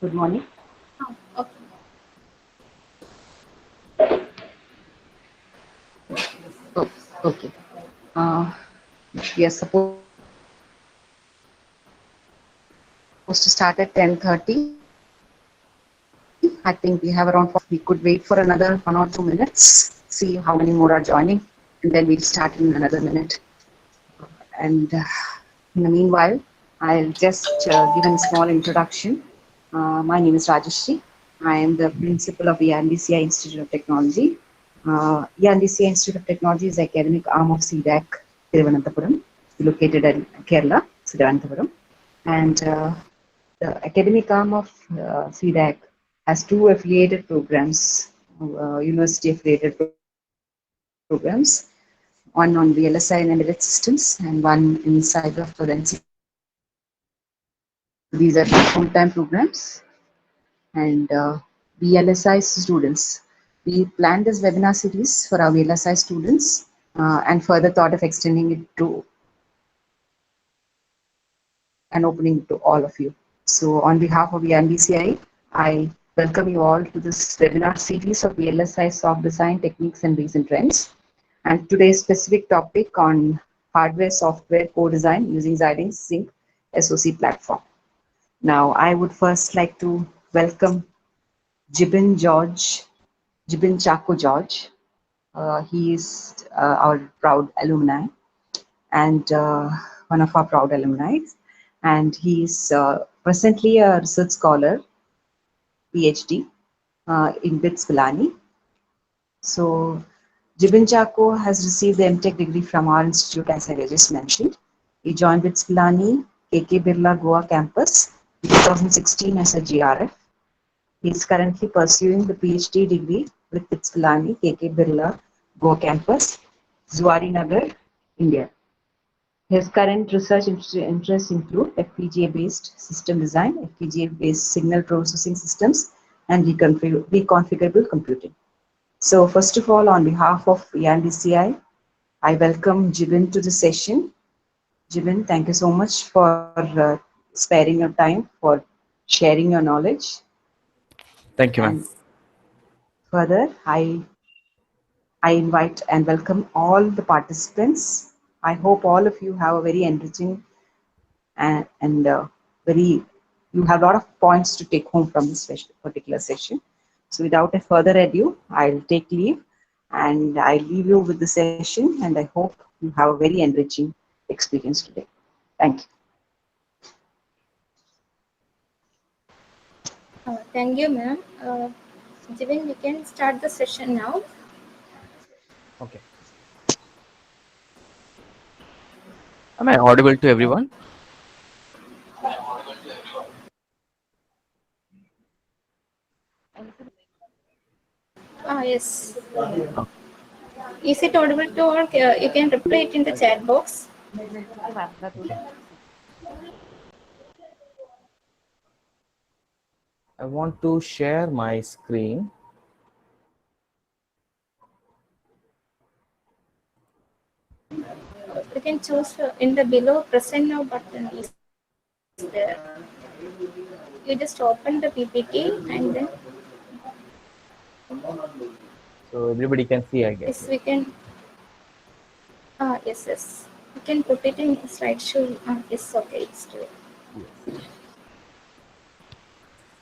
Good morning. Oh, okay. Oh, okay. Uh, we are supposed to start at 10:30. I think we have around 40 minutes. We could wait for another 1 or 2 minutes, see how many more are joining, and then we'll start in another minute. And in the meanwhile, I'll just give a small introduction. My name is Rajashri. I am the principal of ENDCI Institute of Technology. ENDCI Institute of Technology is the academic arm of CDAC Thiruvananthapuram, located in Kerala, Thiruvananthapuram. And the academic arm of CDAC has two affiliated programs, university affiliated programs, one on VLSI and embedded systems, and one in cyber forensic security. So these are full-time programs. And VLSI students, we planned this webinar series for our VLSI students and further thought of extending it to and opening it to all of you. So on behalf of ENDCI, I welcome you all to this webinar series of VLSI soft design techniques and recent trends. And today's specific topic on hardware software co-design using Xilinx Sync SoC platform. Now, I would first like to welcome Jibin George, Jibin Chaco George. He is our proud alumni and one of our proud alumni. And he is presently a research scholar, PhD, in BITS Pilani. So, Jibin Chaco has received the MTech degree from our institute, as I just mentioned. He joined BITS Pilani, KK Birla Goa campus in 2016 as a GRF. He is currently pursuing the PhD degree with BITS Pilani, KK Birla Goa campus, Zuari Nagar, India. His current research interests include FPGA-based system design, FPGA-based signal processing systems, and reconfigurable computing. So first of all, on behalf of ENDCI, I welcome Jibin to the session. Jibin, thank you so much for sparing your time, for sharing your knowledge. Thank you, ma'am. And further, I invite and welcome all the participants. I hope all of you have a very enriching and very you have a lot of points to take home from this particular session. So without a further ado, I'll take leave and I leave you with the session, and I hope you have a very enriching experience today. Thank you. Thank you, ma'am. Jivin, we can start the session now. Okay. Am I audible to everyone? Yes. Okay. Is it audible to all? You can reply it in the chat box. Okay. I want to share my screen. You can choose in the below present now button is there. You just open the PPT and then So everybody can see, I yes, guess. we can. Yes. You can put it in slideshow. Yes, okay, it's true. Yes.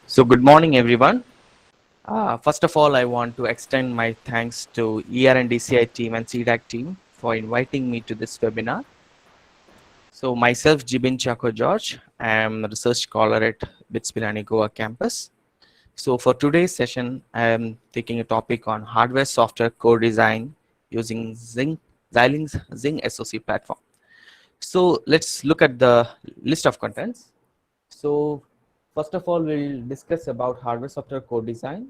So good morning, everyone. First of all, I want to extend my thanks to ER&DCI team and CDAC team for inviting me to this webinar. So myself, Jibin Chaco George, I am a research scholar at BITS Pilani Goa campus. So for today's session, I am taking a topic on hardware software co-design using Xilinx Zing SoC platform. So let's look at the list of contents. So first of all, we'll discuss about hardware software co-design.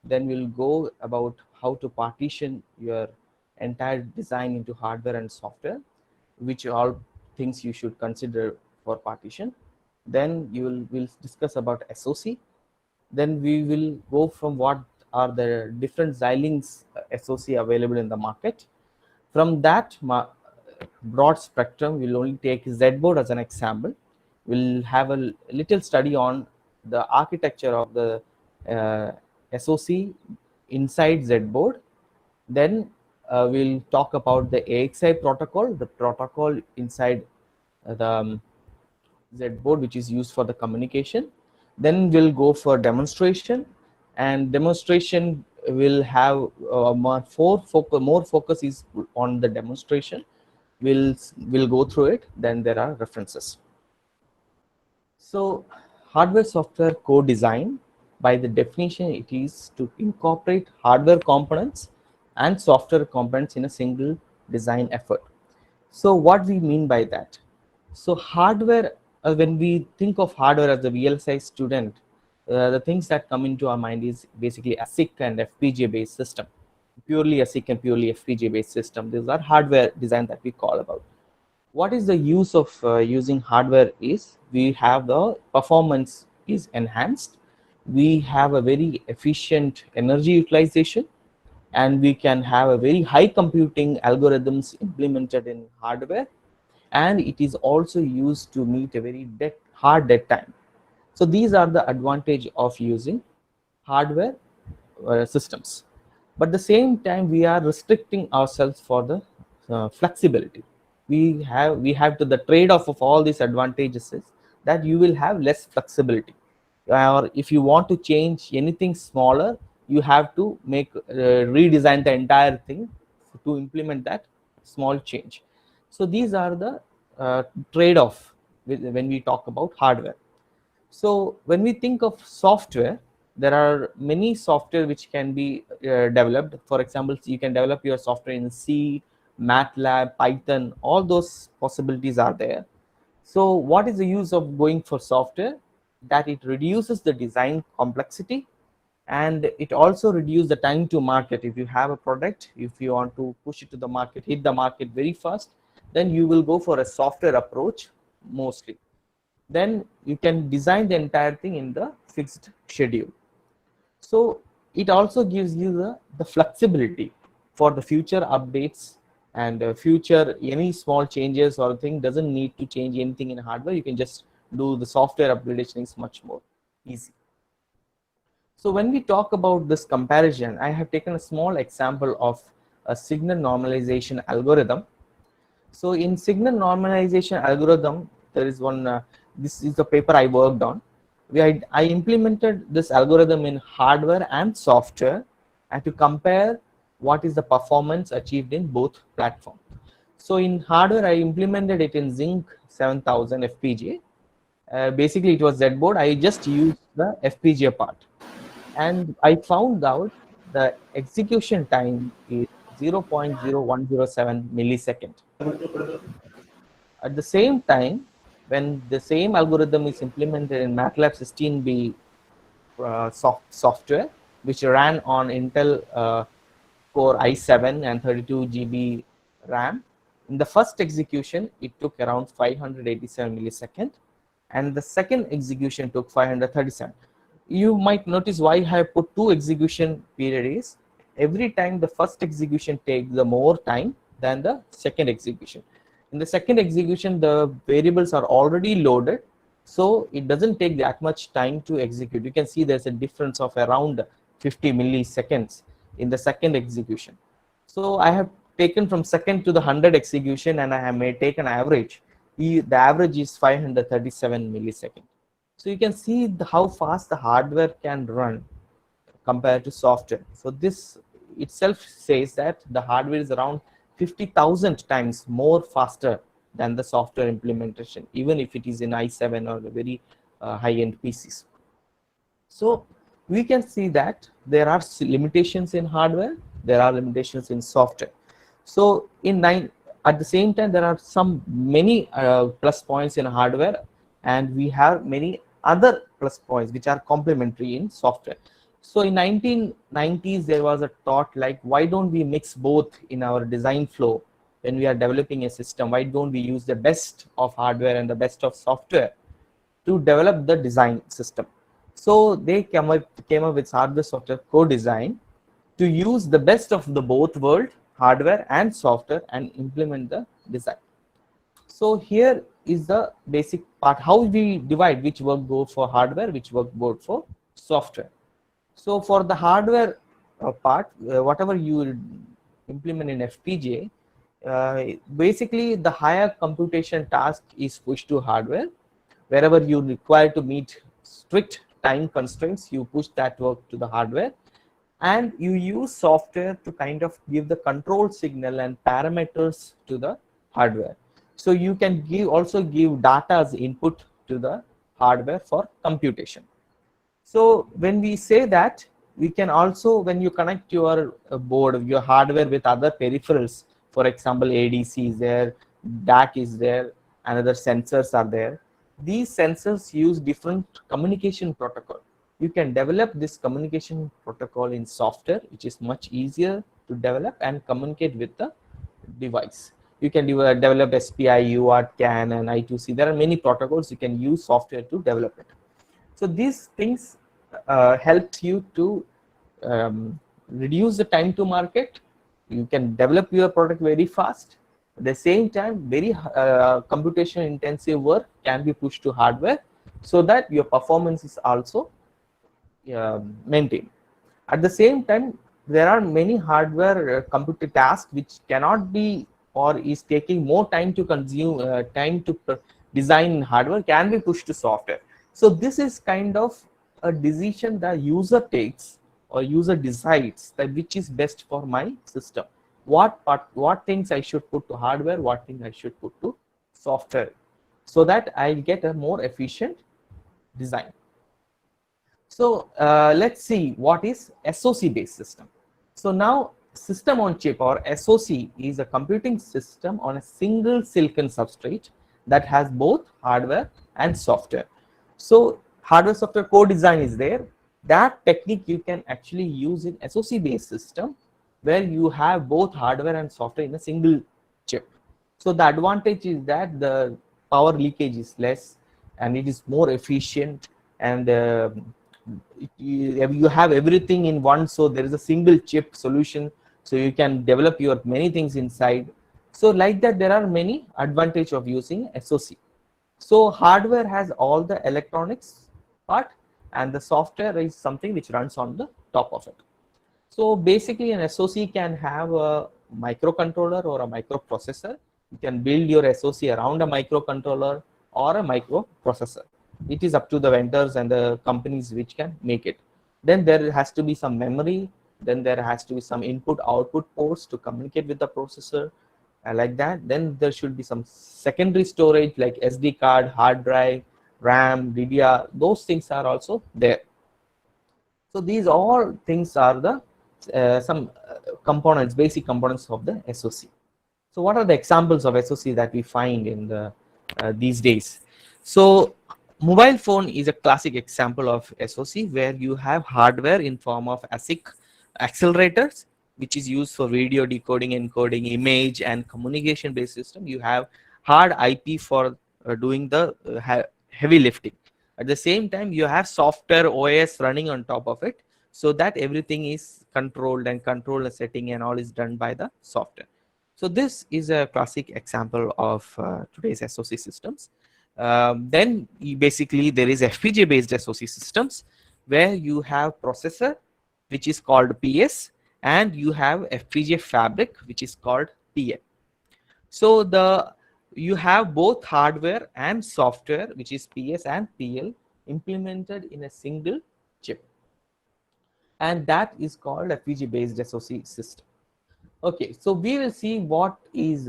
Then we'll go about how to partition your entire design into hardware and software, which are all things you should consider for partition. Then we'll discuss about SoC. Then we will go from what are the different Xilinx SoC available in the market. From that broad spectrum, we'll only take Zboard as an example. We'll have a little study on the architecture of the SoC inside ZBoard. Then we'll talk about the AXI protocol, the protocol inside the ZBoard, which is used for the communication. Then we'll go for demonstration, and demonstration will have more focus is on the demonstration. We'll go through it. Then there are references. So hardware software co-design, by the definition, it is to incorporate hardware components and software components in a single design effort. So what we mean by that? So hardware, when we think of hardware as a VLSI student, the things that come into our mind is basically ASIC and FPGA based system, purely ASIC and purely FPGA based system. These are hardware design that we call about. What is the use of using hardware is we have the performance is enhanced, we have a very efficient energy utilization, and we can have a very high computing algorithms implemented in hardware, and it is also used to meet a very hard dead time. So these are the advantage of using hardware systems. But at the same time, we are restricting ourselves for the flexibility. We have to the trade-off of all these advantages is that you will have less flexibility, or if you want to change anything smaller, you have to make redesign the entire thing to implement that small change. So these are the trade-off when we talk about hardware. So when we think of software, there are many software which can be developed. For example, you can develop your software in C, MATLAB, Python, all those possibilities are there. So what is the use of going for software? That it reduces the design complexity, and it also reduces the time to market. If you have a product, if you want to push it to the market, hit the market very fast, then you will go for a software approach mostly. Then you can design the entire thing in the fixed schedule. So it also gives you the flexibility for the future updates, and future any small changes or thing doesn't need to change anything in hardware. You can just do the software upgradation is much more easy. So when we talk about this comparison, I have taken a small example of a signal normalization algorithm. So in signal normalization algorithm, there is one, this is the paper I worked on. I implemented this algorithm in hardware and software, and to compare what is the performance achieved in both platforms. So in hardware, I implemented it in Zinc 7000 FPGA. Basically, it was ZBoard. I just used the FPGA part, and I found out the execution time is 0.0107 millisecond. At the same time, when the same algorithm is implemented in MATLAB 16B software, which ran on Intel Core i7 and 32 GB RAM, in the first execution, it took around 587 milliseconds, and the second execution took 537. You might notice why I have put two execution periods. Every time the first execution takes the more time than the second execution. In the second execution, the variables are already loaded, so it doesn't take that much time to execute. You can see there's a difference of around 50 milliseconds in the second execution. So I have taken from second to the 100 execution, and I have taken average. The average is 537 milliseconds. So you can see how fast the hardware can run compared to software. So this itself says that the hardware is around 50,000 times more faster than the software implementation, even if it is in i7 or very high-end PCs. So we can see that there are limitations in hardware, there are limitations in software. So at the same time, there are many plus points in hardware, and we have many other plus points which are complementary in software. So in 1990s, there was a thought like, why don't we mix both in our design flow when we are developing a system? Why don't we use the best of hardware and the best of software to develop the design system? So they came up with hardware software co-design to use the best of the both world, hardware and software, and implement the design. So here is the basic part, how we divide which work go for hardware, which work go for software. So for the hardware part, whatever you implement in FPGA, basically the higher computation task is pushed to hardware. Wherever you require to meet strict time constraints, you push that work to the hardware, and you use software to kind of give the control signal and parameters to the hardware. So you can also give data as input to the hardware for computation. So when we say that, we can also, when you connect your board, your hardware with other peripherals, for example, ADC is there, DAC is there, and other sensors are there. These sensors use different communication protocol. You can develop this communication protocol in software, which is much easier to develop and communicate with the device. You can develop SPI, UART, CAN, and I2C. There are many protocols you can use software to develop it. So these things helps you to reduce the time to market. You can develop your product very fast. At the same time, very computation intensive work can be pushed to hardware, so that your performance is also maintained. At the same time, there are many hardware computer tasks which cannot be, or is taking more time to consume, time to design hardware, can be pushed to software. So this is kind of a decision the user takes, or user decides that which is best for my system. What things I should put to hardware, what things I should put to software, so that I get a more efficient design. So let's see what is SoC based system. So now system on chip, or SoC, is a computing system on a single silicon substrate that has both hardware and software. So hardware software co-design is there. That technique you can actually use in SoC based system, where you have both hardware and software in a single chip. So the advantage is that the power leakage is less, and it is more efficient, and you have everything in one. So there is a single chip solution, so you can develop your many things inside. So like that, there are many advantages of using SoC. So hardware has all the electronics part, and the software is something which runs on the top of it. So basically an SoC can have a microcontroller or a microprocessor. You can build your SoC around a microcontroller or a microprocessor. It is up to the vendors and the companies which can make it. Then there has to be some memory. Then there has to be some input output ports to communicate with the processor, like that. Then there should be some secondary storage like SD card, hard drive, RAM, DDR. Those things are also there. So these all things are the some components, basic components of the SoC. So what are the examples of SoC that we find in the these days? So mobile phone is a classic example of SoC, where you have hardware in form of ASIC accelerators, which is used for video decoding, encoding, image and communication based system. You have hard IP for doing the heavy lifting. At the same time, you have software OS running on top of it, so that everything is controlled, and control setting and all is done by the software. So this is a classic example of today's SoC systems. Then basically there is FPGA based SoC systems, where you have processor, which is called PS, and you have FPGA fabric, which is called PL. So you have both hardware and software, which is PS and PL, implemented in a single chip, and that is called FPGA based SoC system. Okay, so we will see what is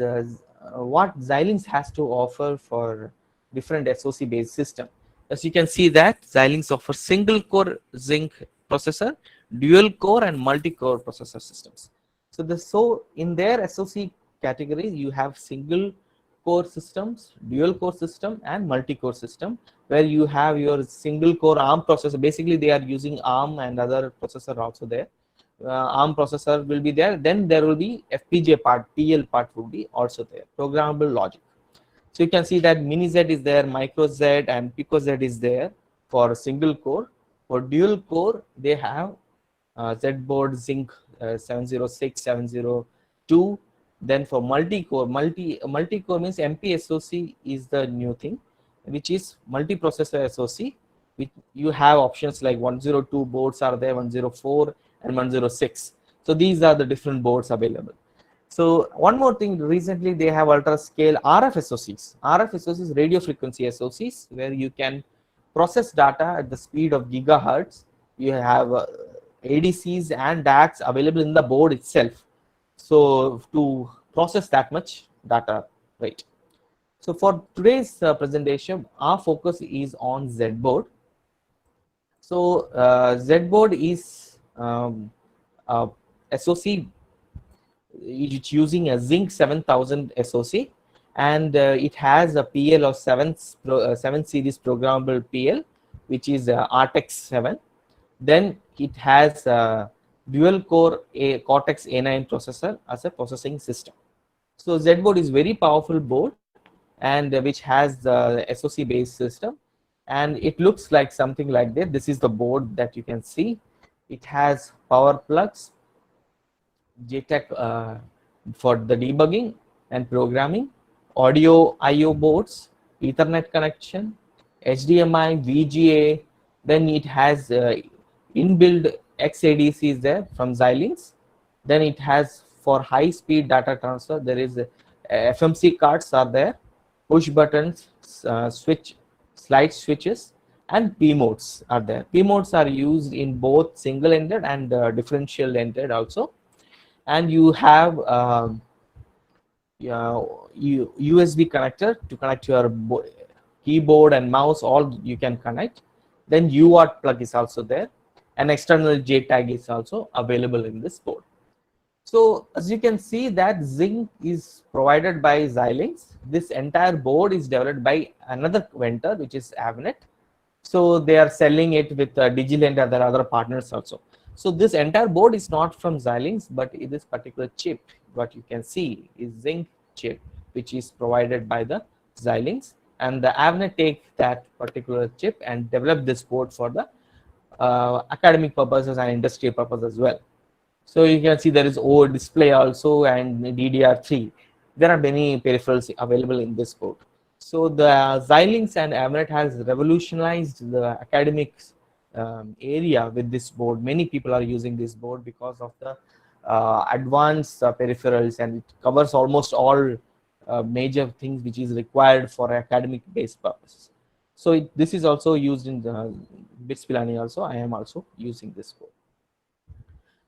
what Xilinx has to offer for different SoC based system. As you can see that Xilinx offers single core Zinc processor, dual core and multi-core processor systems. So in their SoC category, you have single core systems, dual core system and multi-core system, where you have your single core ARM processor. Basically they are using ARM and other processor also there. ARM processor will be there. Then there will be FPGA part, PL part will be also there, programmable logic. So you can see that Mini Z is there, Micro Z and Pico Z is there for single core. For dual core, they have Z board Zinc 706, 702, Then for multi-core, multi-core means MPSoC is the new thing, which is multi-processor SoC. Which you have options like 102 boards are there, 104 and 106. So these are the different boards available. So one more thing, recently they have ultra scale RF SoCs. RF SoCs, radio frequency SoCs, where you can process data at the speed of gigahertz. You have ADCs and DACs available in the board itself. So to process that much data, right? So for today's presentation, our focus is on Z-board. So Z-board is a SoC. It's using a Zinc 7000 SoC, and it has a PL of 7 series programmable PL, which is RTX 7. Then it has a dual core Cortex A9 processor as a processing system. So Z-board is very powerful board, and which has the SoC based system, and it looks like something like that. This is the board that you can see. It has power plugs, JTAG for the debugging and programming, audio I/O boards, Ethernet connection, HDMI, VGA. Then it has inbuilt XADC is there from Xilinx. Then it has for high speed data transfer, there is FMC cards are there, push buttons, slide switches, and P modes are there. P modes are used in both single ended and differential ended also. And you have USB connector to connect your keyboard and mouse, all you can connect. Then UART plug is also there, and external JTAG is also available in this board. So as you can see that Zinc is provided by Xilinx. This entire board is developed by another vendor, which is Avnet. So they are selling it with DigiLend and their other partners also. So this entire board is not from Xilinx, but this particular chip, what you can see is Zinc chip, which is provided by the Xilinx, and the Avnet take that particular chip and develop this board for the academic purposes and industrial purposes as well. So you can see there is OLED display also and DDR3. There are many peripherals available in this board. So the Xilinx and Avnet has revolutionized the academics area with this board. Many people are using this board because of the advanced peripherals, and it covers almost all major things which is required for academic based purposes. So this is also used in the BITS Pilani also. I am also using this board.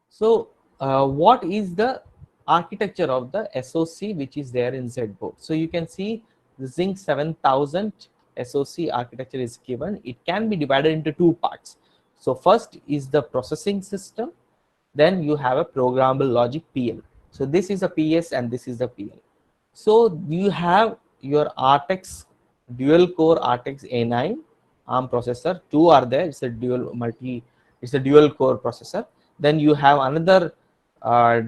So what is the architecture of the SoC which is there in Z board? So you can see the Zinc 7000 SoC architecture is given. It can be divided into two parts. So first is the processing system, then you have a programmable logic PL. So this is a PS and this is the PL. So you have your RTX dual core RTX A9 ARM processor. Two are there. It's a dual core processor. Then you have another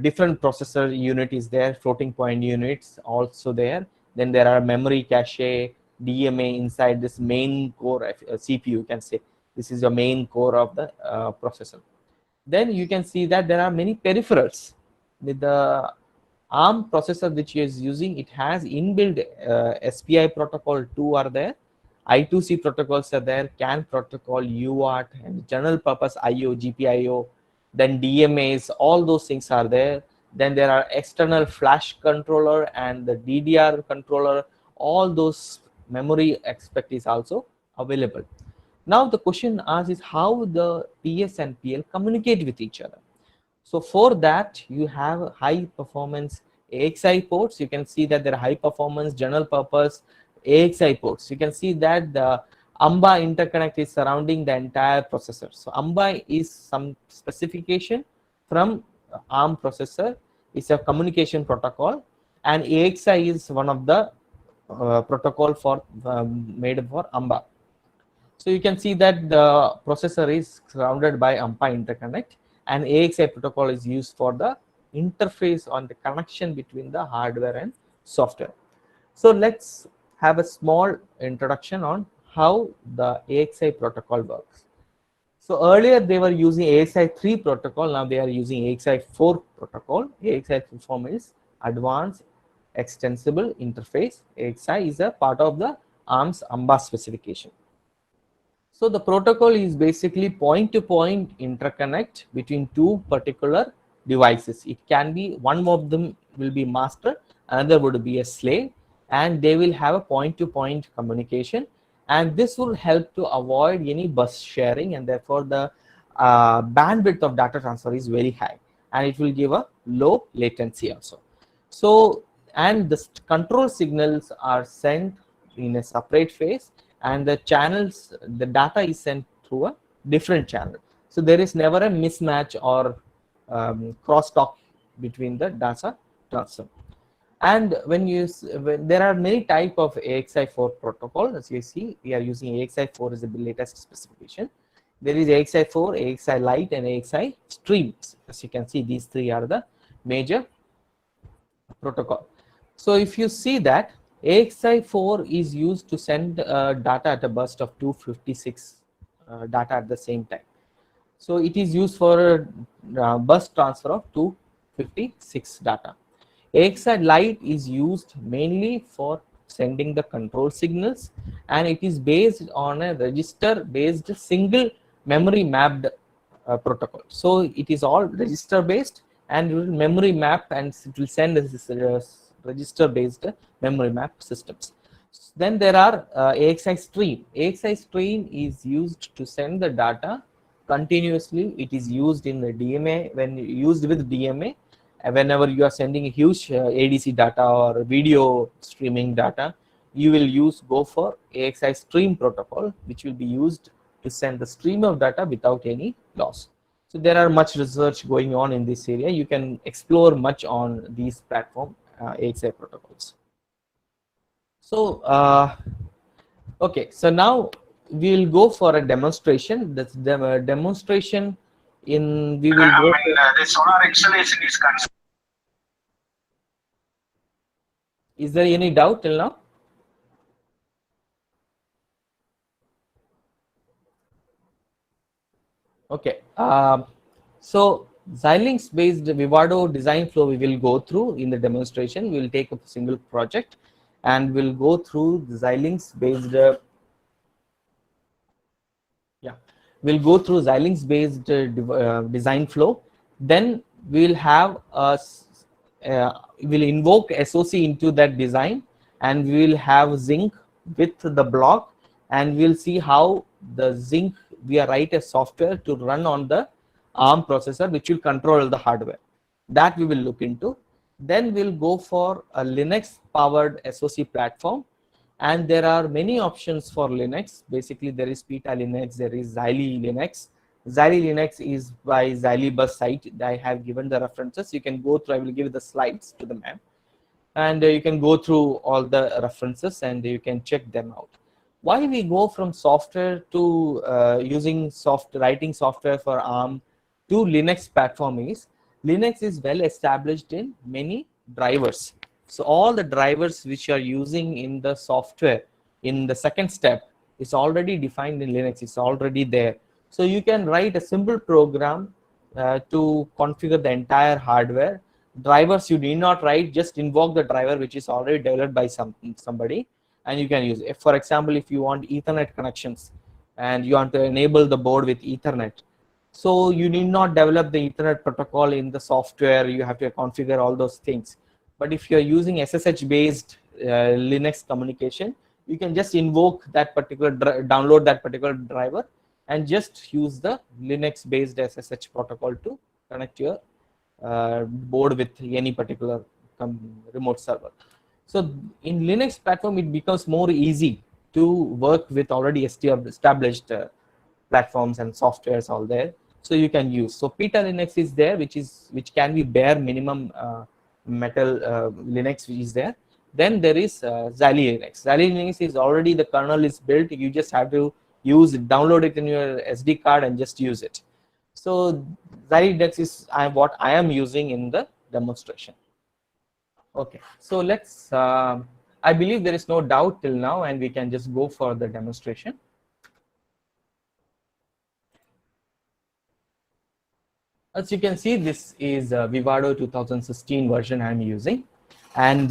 different processor unit is there, floating point units also there. Then there are memory cache, DMA inside this main core CPU, you can say. This is the main core of the processor. Then you can see that there are many peripherals. With the ARM processor which is using, it has inbuilt SPI protocol 2 are there, I2C protocols are there, CAN protocol, UART, and general purpose IO, GPIO, then DMAs, all those things are there. Then there are external flash controller and the DDR controller, all those memory aspect is also available. Now the question asked is how the PS and PL communicate with each other. So for that you have high performance AXI ports. You can see that there are high performance general purpose AXI ports. You can see that the AMBA interconnect is surrounding the entire processor. So AMBA is some specification from ARM processor. It's a communication protocol, and AXI is one of the protocol for made for AMBA. So you can see that the processor is surrounded by AMBA interconnect, and AXI protocol is used for the interface on the connection between the hardware and software. So let's have a small introduction on how the AXI protocol works. So earlier they were using AXI 3 protocol, now they are using AXI 4 protocol. AXI 4 form is Advanced Extensible Interface. AXI is a part of the ARM's AMBA specification. So the protocol is basically point-to-point interconnect between two particular devices. It can be one of them will be master, another would be a slave, and they will have a point-to-point communication, and this will help to avoid any bus sharing, and therefore the bandwidth of data transfer is very high, and it will give a low latency also. So, and the control signals are sent in a separate phase, and the channels, the data is sent through a different channel. So there is never a mismatch or crosstalk between the data transfer. And when there are many type of AXI4 protocol, as you see, we are using AXI4 as the latest specification. There is AXI4, AXI Lite, and AXI Streams. As you can see, these three are the major protocol. So if you see that AXI4 is used to send data at a burst of 256 data at the same time. So it is used for burst transfer of 256 data. AXI Lite is used mainly for sending the control signals, and it is based on a register based single memory mapped protocol. So it is all register based and it will memory map, and it will send this register based memory map systems. Then there are AXI Stream. AXI Stream is used to send the data continuously. It is used in the DMA. When used with DMA, whenever you are sending a huge ADC data or video streaming data, you will go for AXI Stream protocol, which will be used to send the stream of data without any loss. So there are much research going on in this area. You can explore much on these platform AXI protocols. So okay, so now we will go for a demonstration. That's the demonstration in we will go. The solar installation is concerned. Is there any doubt till now? Okay. So Xilinx based Vivado design flow we will go through in the demonstration. We will take a single project and we'll go through the Xilinx based we'll go through Xilinx based design flow. Then we'll have we'll invoke SOC into that design, and we will have Zinc with the block, and we'll see how the Zinc we write a software to run on the ARM processor, which will control the hardware. That we will look into. Then we'll go for a Linux powered SOC platform, and there are many options for Linux. Basically, there is Pita Linux, there is Xyli Linux. Xyli Linux is by Xylibus site. I have given the references. You can go through. I will give the slides to the ma'am, and you can go through all the references and you can check them out. Why we go from software to using writing software for ARM to Linux platform is Linux is well established in many drivers. So all the drivers which you are using in the software in the second step is already defined in Linux. It's already there. So you can write a simple program to configure the entire hardware. Drivers you need not write, just invoke the driver which is already developed by somebody, and you can use it. For example, if you want Ethernet connections and you want to enable the board with Ethernet, so you need not develop the Ethernet protocol in the software. You have to configure all those things. But if you are using SSH based Linux communication, you can just invoke that particular download that particular driver and just use the Linux based SSH protocol to connect your board with any particular remote server. So in Linux platform, it becomes more easy to work with already established platforms and softwares all there. So you can use. So Pita Linux is there, which can be bare minimum metal Linux which is there. Then there is Xyli Linux. Xyli Linux is already the kernel is built. You just have to use it, download it in your SD card and just use it. So Xyli Linux is what I am using in the demonstration. Okay, so let's. I believe there is no doubt till now, and we can just go for the demonstration. As you can see, this is Vivado 2016 version I am using. and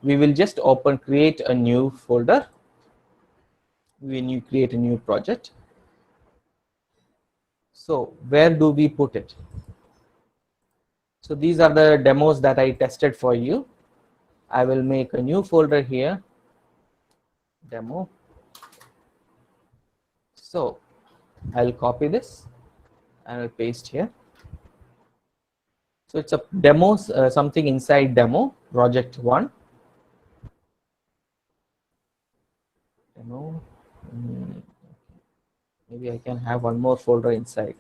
we will just create a new folder when you create a new project. So where do we put it? So these are the demos that I tested for you. I will make a new folder here, demo. So I'll copy this and I'll paste here. So it's a demo, something inside demo, project 1. Demo. Maybe I can have one more folder inside.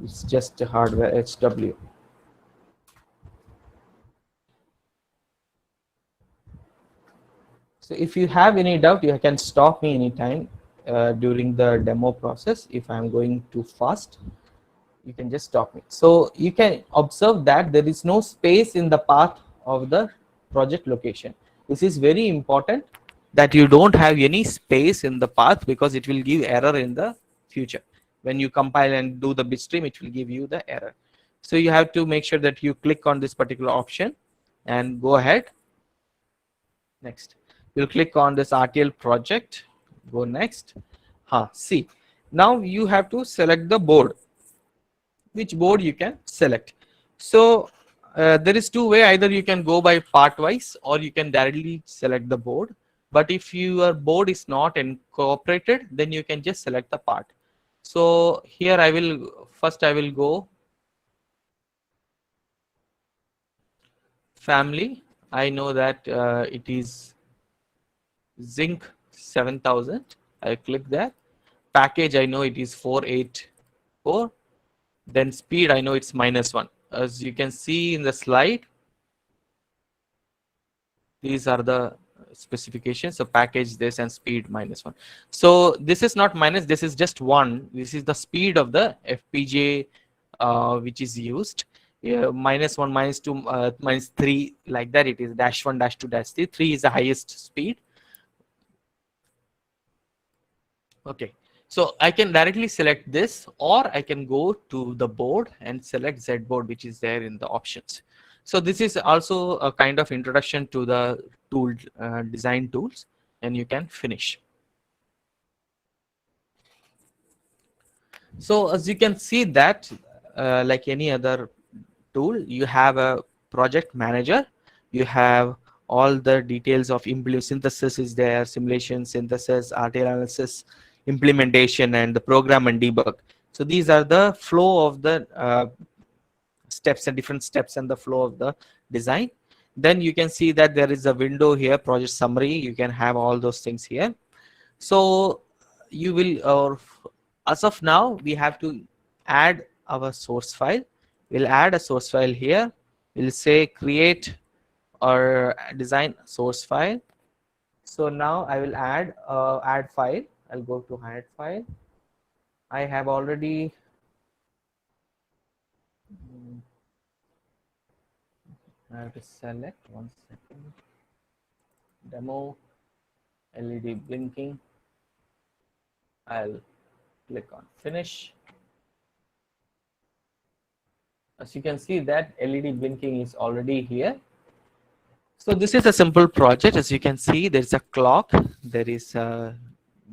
It's just hardware HW. So if you have any doubt, you can stop me anytime during the demo process. If I'm going too fast, you can just stop me. So you can observe that there is no space in the path of the project location. This is very important, that you don't have any space in the path, because it will give error in the future. When you compile and do the bitstream, it will give you the error. So you have to make sure that you click on this particular option and go ahead. Next, you'll click on this RTL project, go next. See, now you have to select the board. Which board you can select? So there is two way. Either you can go by part wise, or you can directly select the board. But if your board is not incorporated, then you can just select the part. So here I will go family. I know that it is Zinc 7000. I click there. Package, I know it is 484. Then speed, I know it's -1. As you can see in the slide, these are the specifications. So package this and speed -1. So this is not minus, this is just 1. This is the speed of the FPGA which is used. -1, -2, -3, like that it is. -1, -2, -3. 3 is the highest speed. Okay. So I can directly select this, or I can go to the board and select Z board, which is there in the options. So this is also a kind of introduction to the tool design tools, and you can finish. So as you can see that like any other tool, you have a project manager, you have all the details of synthesis is there, simulation, synthesis, RTL analysis, implementation, and the program and debug. So these are the flow of the steps and different steps and the flow of the design. Then you can see that there is a window here, project summary. You can have all those things here. So you will, as of now, we have to add our source file. We'll add a source file here. We'll say create or design source file. So now I will add add file. I'll go to add file. I have already I have to select, one second, demo, LED blinking. I'll click on finish. As you can see that LED blinking is already here. So this is a simple project. As you can see, there's a clock. There is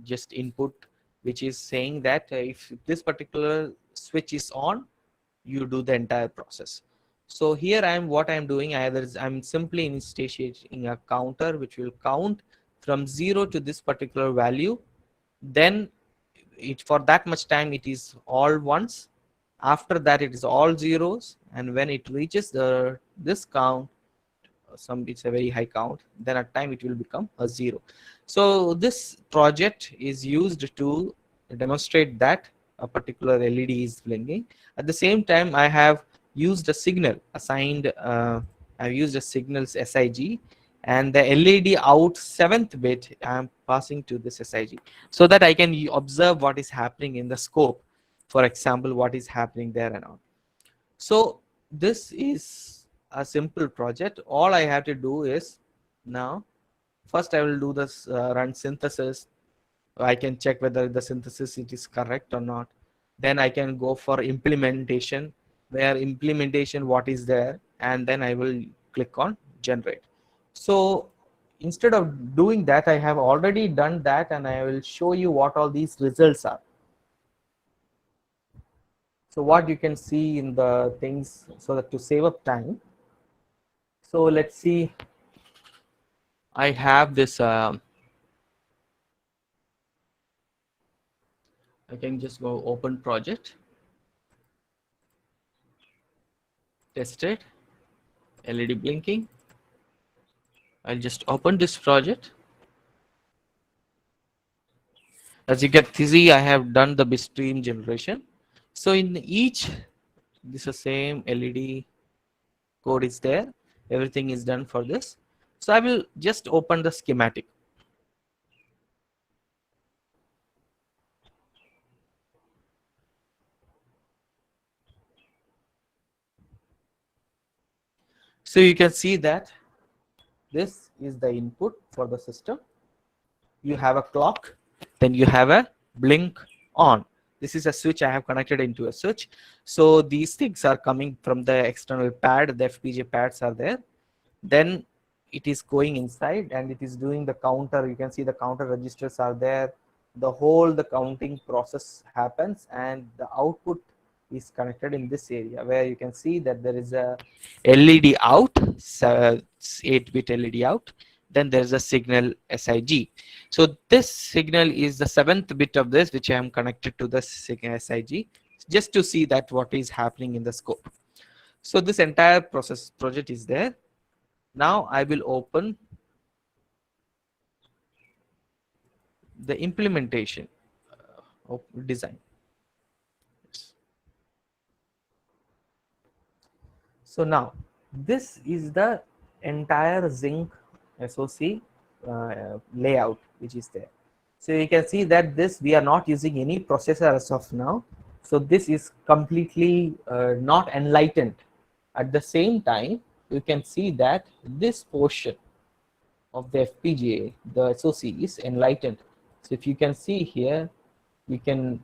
just input, which is saying that if this particular switch is on, you do the entire process. So here what I'm doing, I'm simply instantiating a counter which will count from 0 to this particular value. Then for that much time it is all ones. After that it is all zeros, and when it reaches this count, it's a very high count, then at time it will become a 0. So this project is used to demonstrate that a particular LED is blinking. At the same time, I have used a signal assigned. I've used a signals SIG, and the LED out 7th bit I'm passing to this SIG, so that I can observe what is happening in the scope. For example, what is happening there and on. So this is a simple project. All I have to do is now, first I will do this run synthesis. I can check whether the synthesis it is correct or not. Then I can go for implementation. where implementation what is there, and then I will click on generate. So instead of doing that, I have already done that, and I will show you what all these results are. So what you can see in the things, so that to save up time. So let's see, I have this, I can just go open project, test it, LED blinking. I'll just open this project. As you get to see, I have done the bitstream generation. So in each, this is the same LED code is there. Everything is done for this. So I will just open the schematic. So you can see that this is the input for the system. You have a clock, then you have a blink on. This is a switch I have connected into a switch. So these things are coming from the external pad. The FPGA pads are there. Then it is going inside and it is doing the counter. You can see the counter registers are there. The counting process happens, and the output is connected in this area, where you can see that there is a LED out, 8-bit LED out. Then there is a signal SIG. So this signal is the 7th bit of this, which I am connected to the signal SIG, just to see that what is happening in the scope. So this entire project is there. Now I will open the implementation of design. So now this is the entire Zinc SoC layout which is there. So you can see that this, we are not using any processor as of now. So this is completely not enlightened. At the same time, you can see that this portion of the FPGA, the SoC, is enlightened. So if you can see here, you can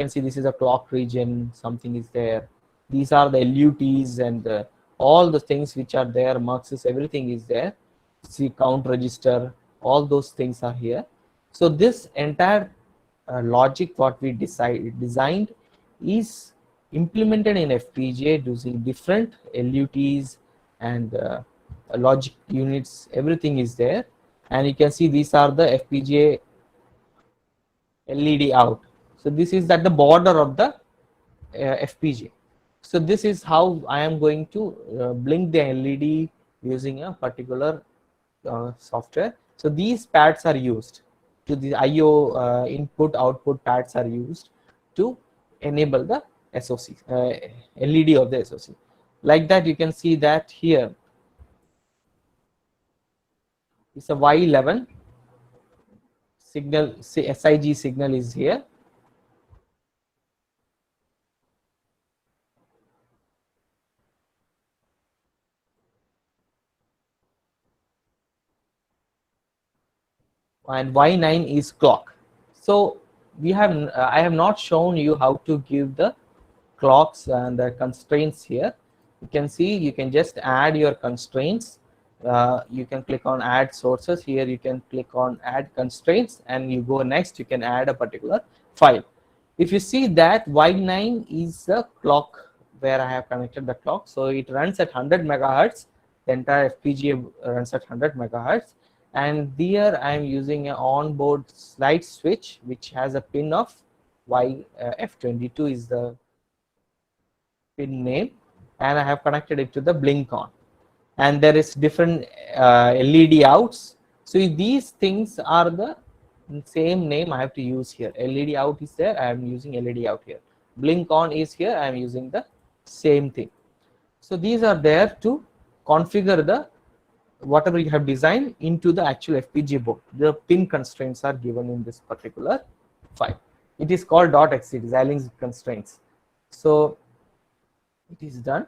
see this is a clock region, something is there. These are the LUTs and all the things which are there, muxes, everything is there. See, count register, all those things are here. So this entire logic what we designed is implemented in FPGA using different LUTs and logic units. Everything is there, and you can see these are the FPGA LED out. So this is at the border of the FPGA. So this is how I am going to blink the LED using a particular software. So these pads are used to the IO input output pads are used to enable the SoC LED of the SoC. Like that, you can see that here it's a Y11 signal, SIG signal is here. And Y9 is clock. So we have I have not shown you how to give the clocks and the constraints here. You can see you can just add your constraints. You can click on add sources. Here you can click on add constraints, and you go next, you can add a particular file. If you see that Y9 is the clock where I have connected the clock, so it runs at 100 megahertz. The entire FPGA runs at 100 megahertz. And there I am using an onboard slide switch which has a pin of F22 is the pin name, and I have connected it to the blink on, and there is different LED outs. So these things are the same name I have to use here. LED out is there, I am using LED out here. Blink on is here, I am using the same thing. So these are there to configure the whatever you have designed into the actual FPGA board. The pin constraints are given in this particular file. It is called .exe, it is Xilinx constraints. So it is done.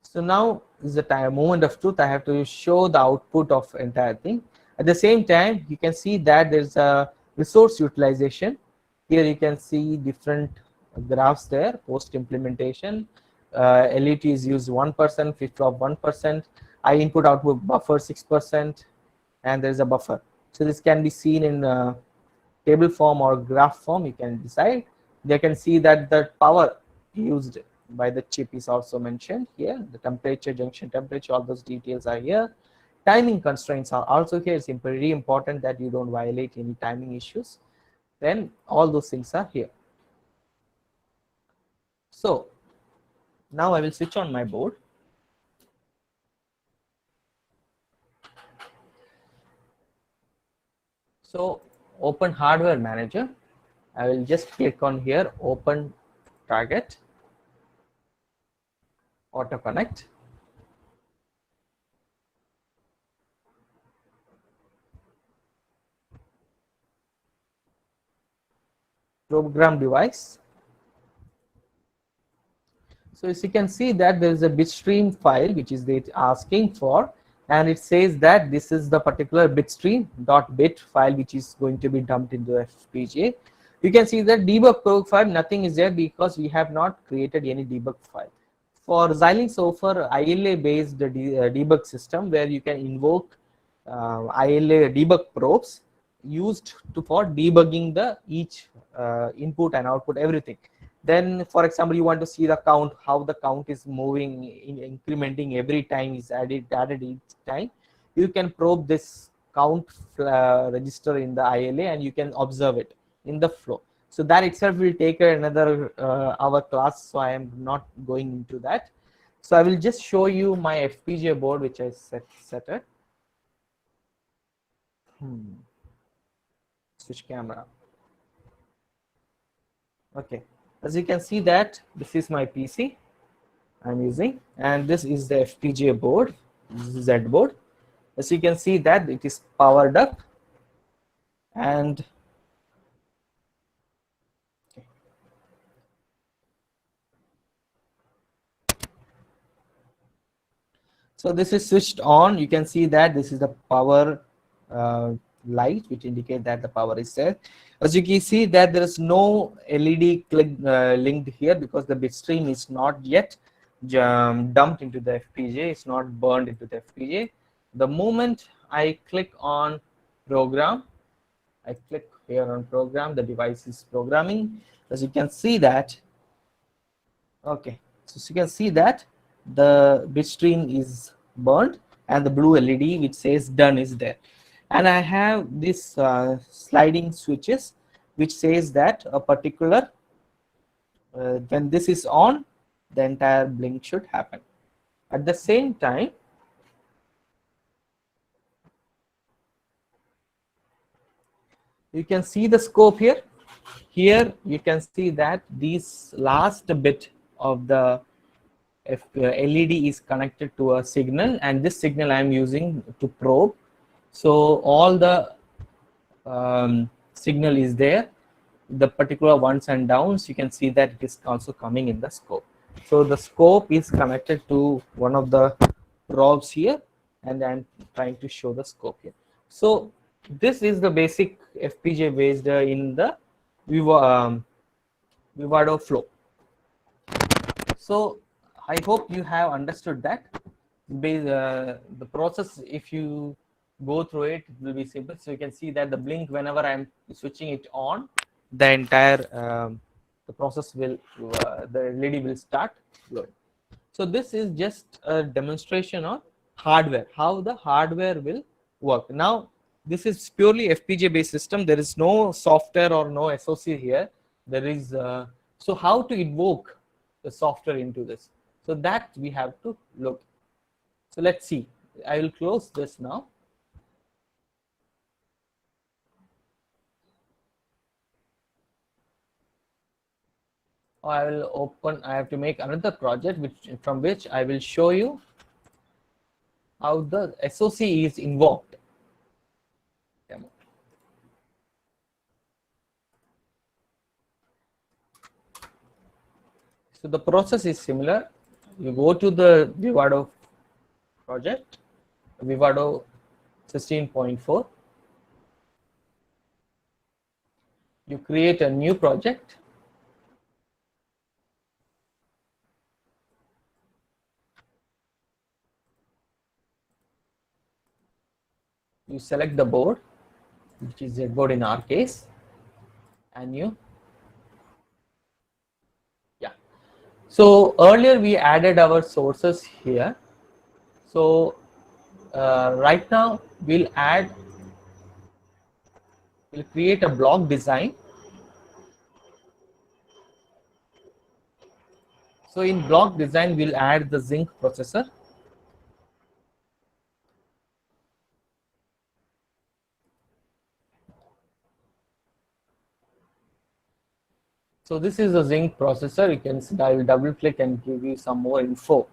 So now is the moment of truth. I have to show the output of entire thing. At the same time, you can see that there's a resource utilization. Here you can see different graphs there post implementation. LET is used 1%, flip-flop 1%, I input output buffer 6%, and there is a buffer. So this can be seen in table form or graph form. You can decide. They can see that the power used by the chip is also mentioned here. The temperature, junction temperature, all those details are here. Timing constraints are also here. It's very important that you don't violate any timing issues. Then all those things are here. So now I will switch on my board. So open hardware manager. I will just click on here, open target, auto connect. Program device. So as you can see that there is a bitstream file which is they asking for, and it says that this is the particular bitstream.bit file which is going to be dumped into FPGA. You can see that debug prog file, nothing is there because we have not created any debug file. For Xilinx offer ILA based debug system where you can invoke ILA debug probes used for debugging the each input and output everything. Then for example, you want to see the count, how the count is moving, incrementing every time is added each time. You can probe this count register in the ILA and you can observe it in the flow. So that itself will take another hour class, so I am not going into that. So I will just show you my FPGA board which I set it. Switch camera. Okay, as you can see that this is my PC I'm using, and this is the FPGA board, this is Z board. As you can see that it is powered up, and so this is switched on. You can see that this is the power light which indicate that the power is there. As you can see that there is no LED linked here because the bitstream is not yet dumped into the FPGA, it's not burned into the FPGA. The moment I click on program, I click here on program, the device is programming. As you can see that, okay, so you can see that the bitstream is burned and the blue LED which says done is there. And I have this sliding switches which says that a particular when this is on, the entire blink should happen. At the same time, you can see the scope here. Here you can see that this last bit of the LED is connected to a signal, and this signal I am using to probe. So all the signal is there, the particular ones and downs, you can see that it is also coming in the scope. So the scope is connected to one of the probes here, and I'm trying to show the scope here. So this is the basic FPGA based in the Vivado flow. So I hope you have understood that. The process, if you go through it, it will be simple. So you can see that the blink, whenever I'm switching it on, the entire the process will the LED will start glowing. So this is just a demonstration of hardware, how the hardware will work. Now this is purely FPGA based system. There is no software or no SoC here. There is so how to invoke the software into this, so that we have to look. So let's see. I will close this now. I will open, I have to make another project from which I will show you how the SoC is invoked. So the process is similar. You go to the Vivado project, Vivado 16.4. You create a new project. You select the board, which is Z board in our case, and you, yeah. So earlier we added our sources here. So right now we'll create a block design. So in block design, we'll add the zinc processor. So this is a zinc processor. You can see, I will double click and give you some more info.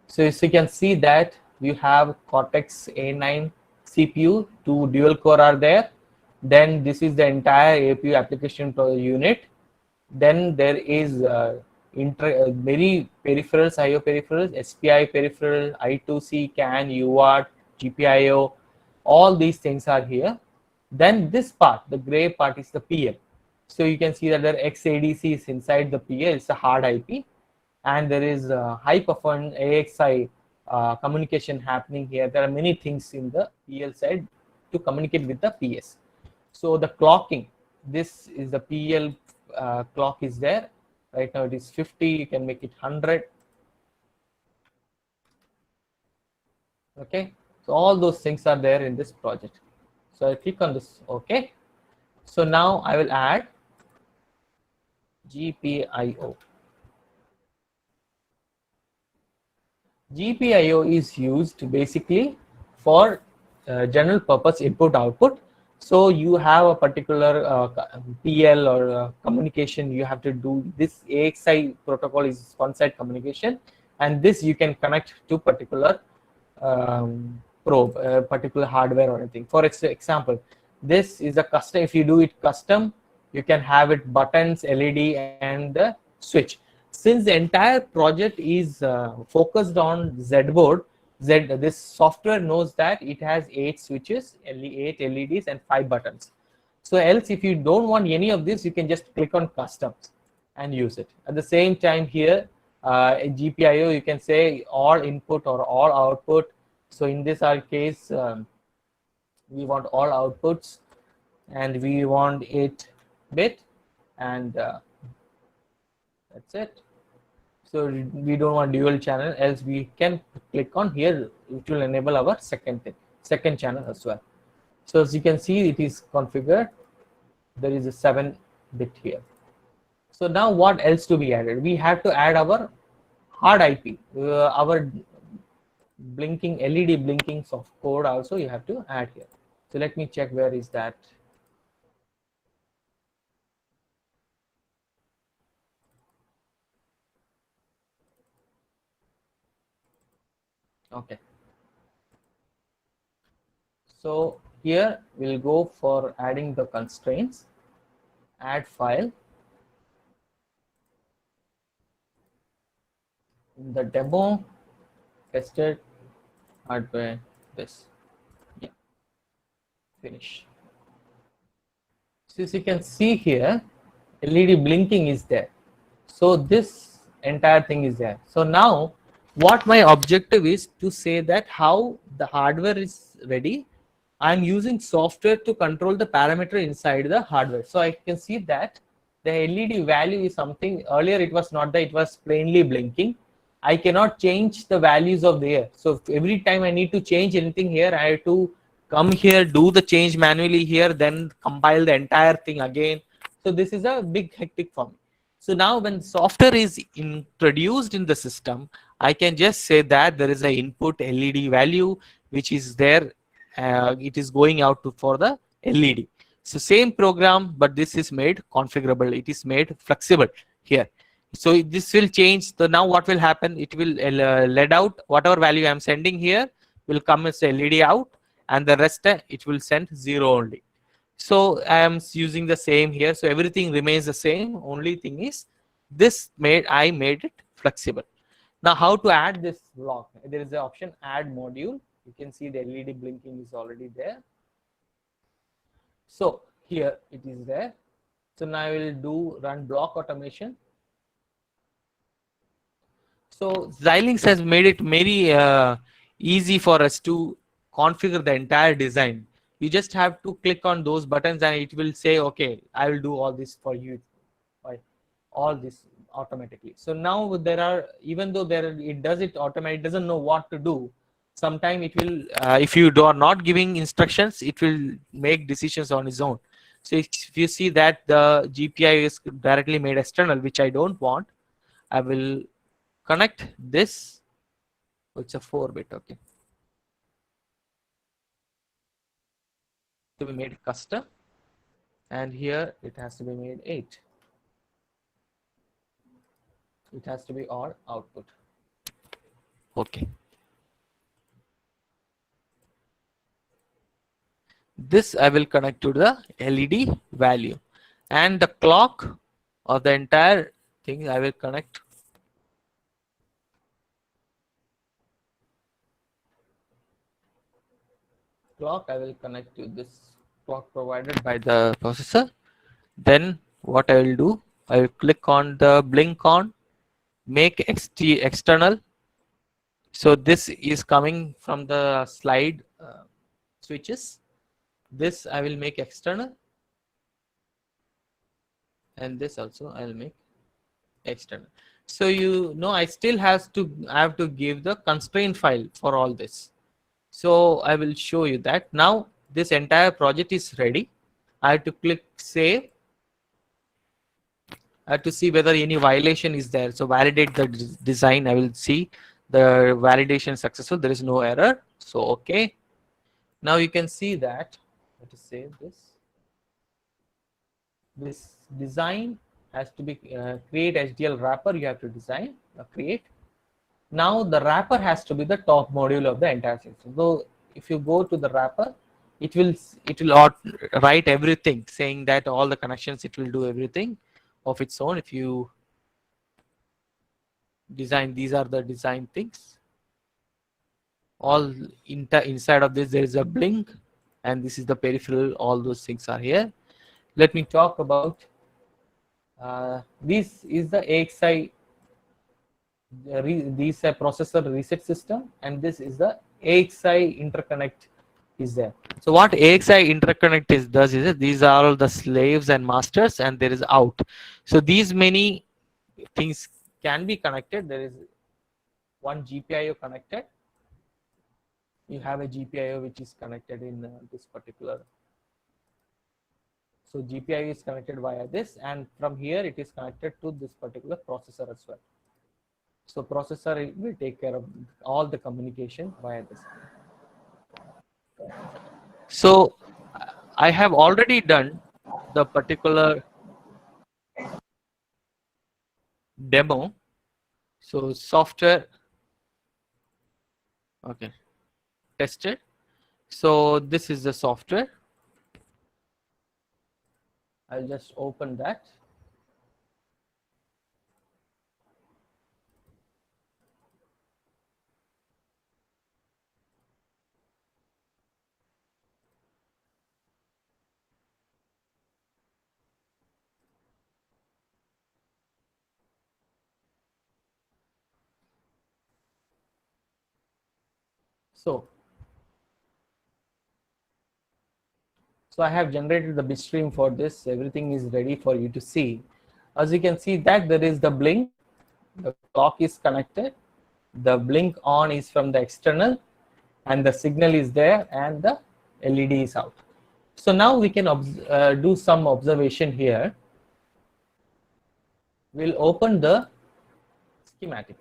So as you can see that you have Cortex A9 CPU, 2 dual core are there. Then this is the entire APU application unit. Then there is many peripherals, IO peripherals, SPI peripheral, I2C, CAN, UART, GPIO, all these things are here. Then this part, the gray part is the PL. So you can see that there are XADC is inside the PL, it's a hard IP, and there is high performance AXI communication happening here. There are many things in the PL side to communicate with the PS. So the clocking, this is the PL clock is there. Right now it is 50, you can make it 100. Okay, so all those things are there in this project. So I click on this, okay. So now I will add GPIO. GPIO is used basically for general purpose input output. So you have a particular PL or communication, you have to do this. AXI protocol is one-side communication, and this you can connect to particular probe, particular hardware or anything. For example, this is a custom. If you do it custom, you can have it buttons, LED, and the switch. Since the entire project is focused on Z board, this software knows that it has 8 switches, 8 LEDs, and 5 buttons. So else, if you don't want any of this, you can just click on customs and use it. At the same time here, in GPIO, you can say all input or all output. So in this our case, we want all outputs, and we want 8-bit, and that's it. So we don't want dual channel, else we can click on here, which will enable our second channel as well. So as you can see, it is configured. There is a 7-bit here. So now what else to be added? We have to add our hard IP, our blinking LED blinking soft code also you have to add here. So let me check where is that. Okay. So here we'll go for adding the constraints, add file. In the demo, tested hardware, this, yeah, finish. So as you can see here, LED blinking is there. So this entire thing is there. So now what my objective is to say that how the hardware is ready. I'm using software to control the parameter inside the hardware. So I can see that the LED value is something, earlier it was not there, it was plainly blinking. I cannot change the values of there. So every time I need to change anything here, I have to come here, do the change manually here, then compile the entire thing again. So this is a big hectic for me. So now when software is introduced in the system, I can just say that there is an input LED value which is there. It is going out for the LED. So same program, but this is made configurable. It is made flexible here. So this will change. So now what will happen? It will LED out whatever value I am sending here will come as LED out, and the rest it will send 0 only. So I am using the same here. So everything remains the same. Only thing is this I made it flexible. Now how to add this block? There is the option add module. You can see the LED blinking is already there. So here it is there. So now I will do run block automation. So Xilinx has made it very easy for us to configure the entire design. You just have to click on those buttons and it will say, okay, I will do all this for you, right? All this automatically. So now there are, even though it does it automatically, it doesn't know what to do. Sometime it will, if you are not giving instructions, it will make decisions on its own. So if you see that the GPIO is directly made external, which I don't want, I will connect this. It's a 4-bit, okay. To be made custom, and here it has to be made 8. It has to be OR output. Okay. This I will connect to the LED value, and the clock of the entire thing I will connect. Clock I will connect to this clock provided by the processor. Then what I will do, I will click on the blink on, make external. So this is coming from the slide switches. This I will make external, and this also I will make external. So you know I still have to give the constraint file for all this. So I will show you that. Now this entire project is ready. I have to click save. I have to see whether any violation is there. So validate the design. I will see the validation successful. There is no error. So okay. Now you can see that. Let us save this. This design has to be create HDL wrapper. You have to design create. Now the wrapper has to be the top module of the entire system. So if you go to the wrapper, it will write everything, saying that all the connections, it will do everything of its own. If you design, these are the design things. All inside of this there is a blink, and this is the peripheral. All those things are here. Let me talk about this is the AXI. This is a processor reset system, and this is the AXI interconnect is there. So what AXI interconnect does is these are all the slaves and masters, and there is out. So these many things can be connected. There is one GPIO connected. You have a GPIO which is connected in this particular. So GPIO is connected via this, and from here it is connected to this particular processor as well. So processor will take care of all the communication via this. So I have already done the particular demo. So software, okay, tested. So this is the software. I'll just open that. So I have generated the bitstream for this. Everything is ready for you to see. As you can see that there is the blink, the clock is connected, the blink on is from the external, and the signal is there, and the LED is out. So now we can do some observation here. We'll open the schematic.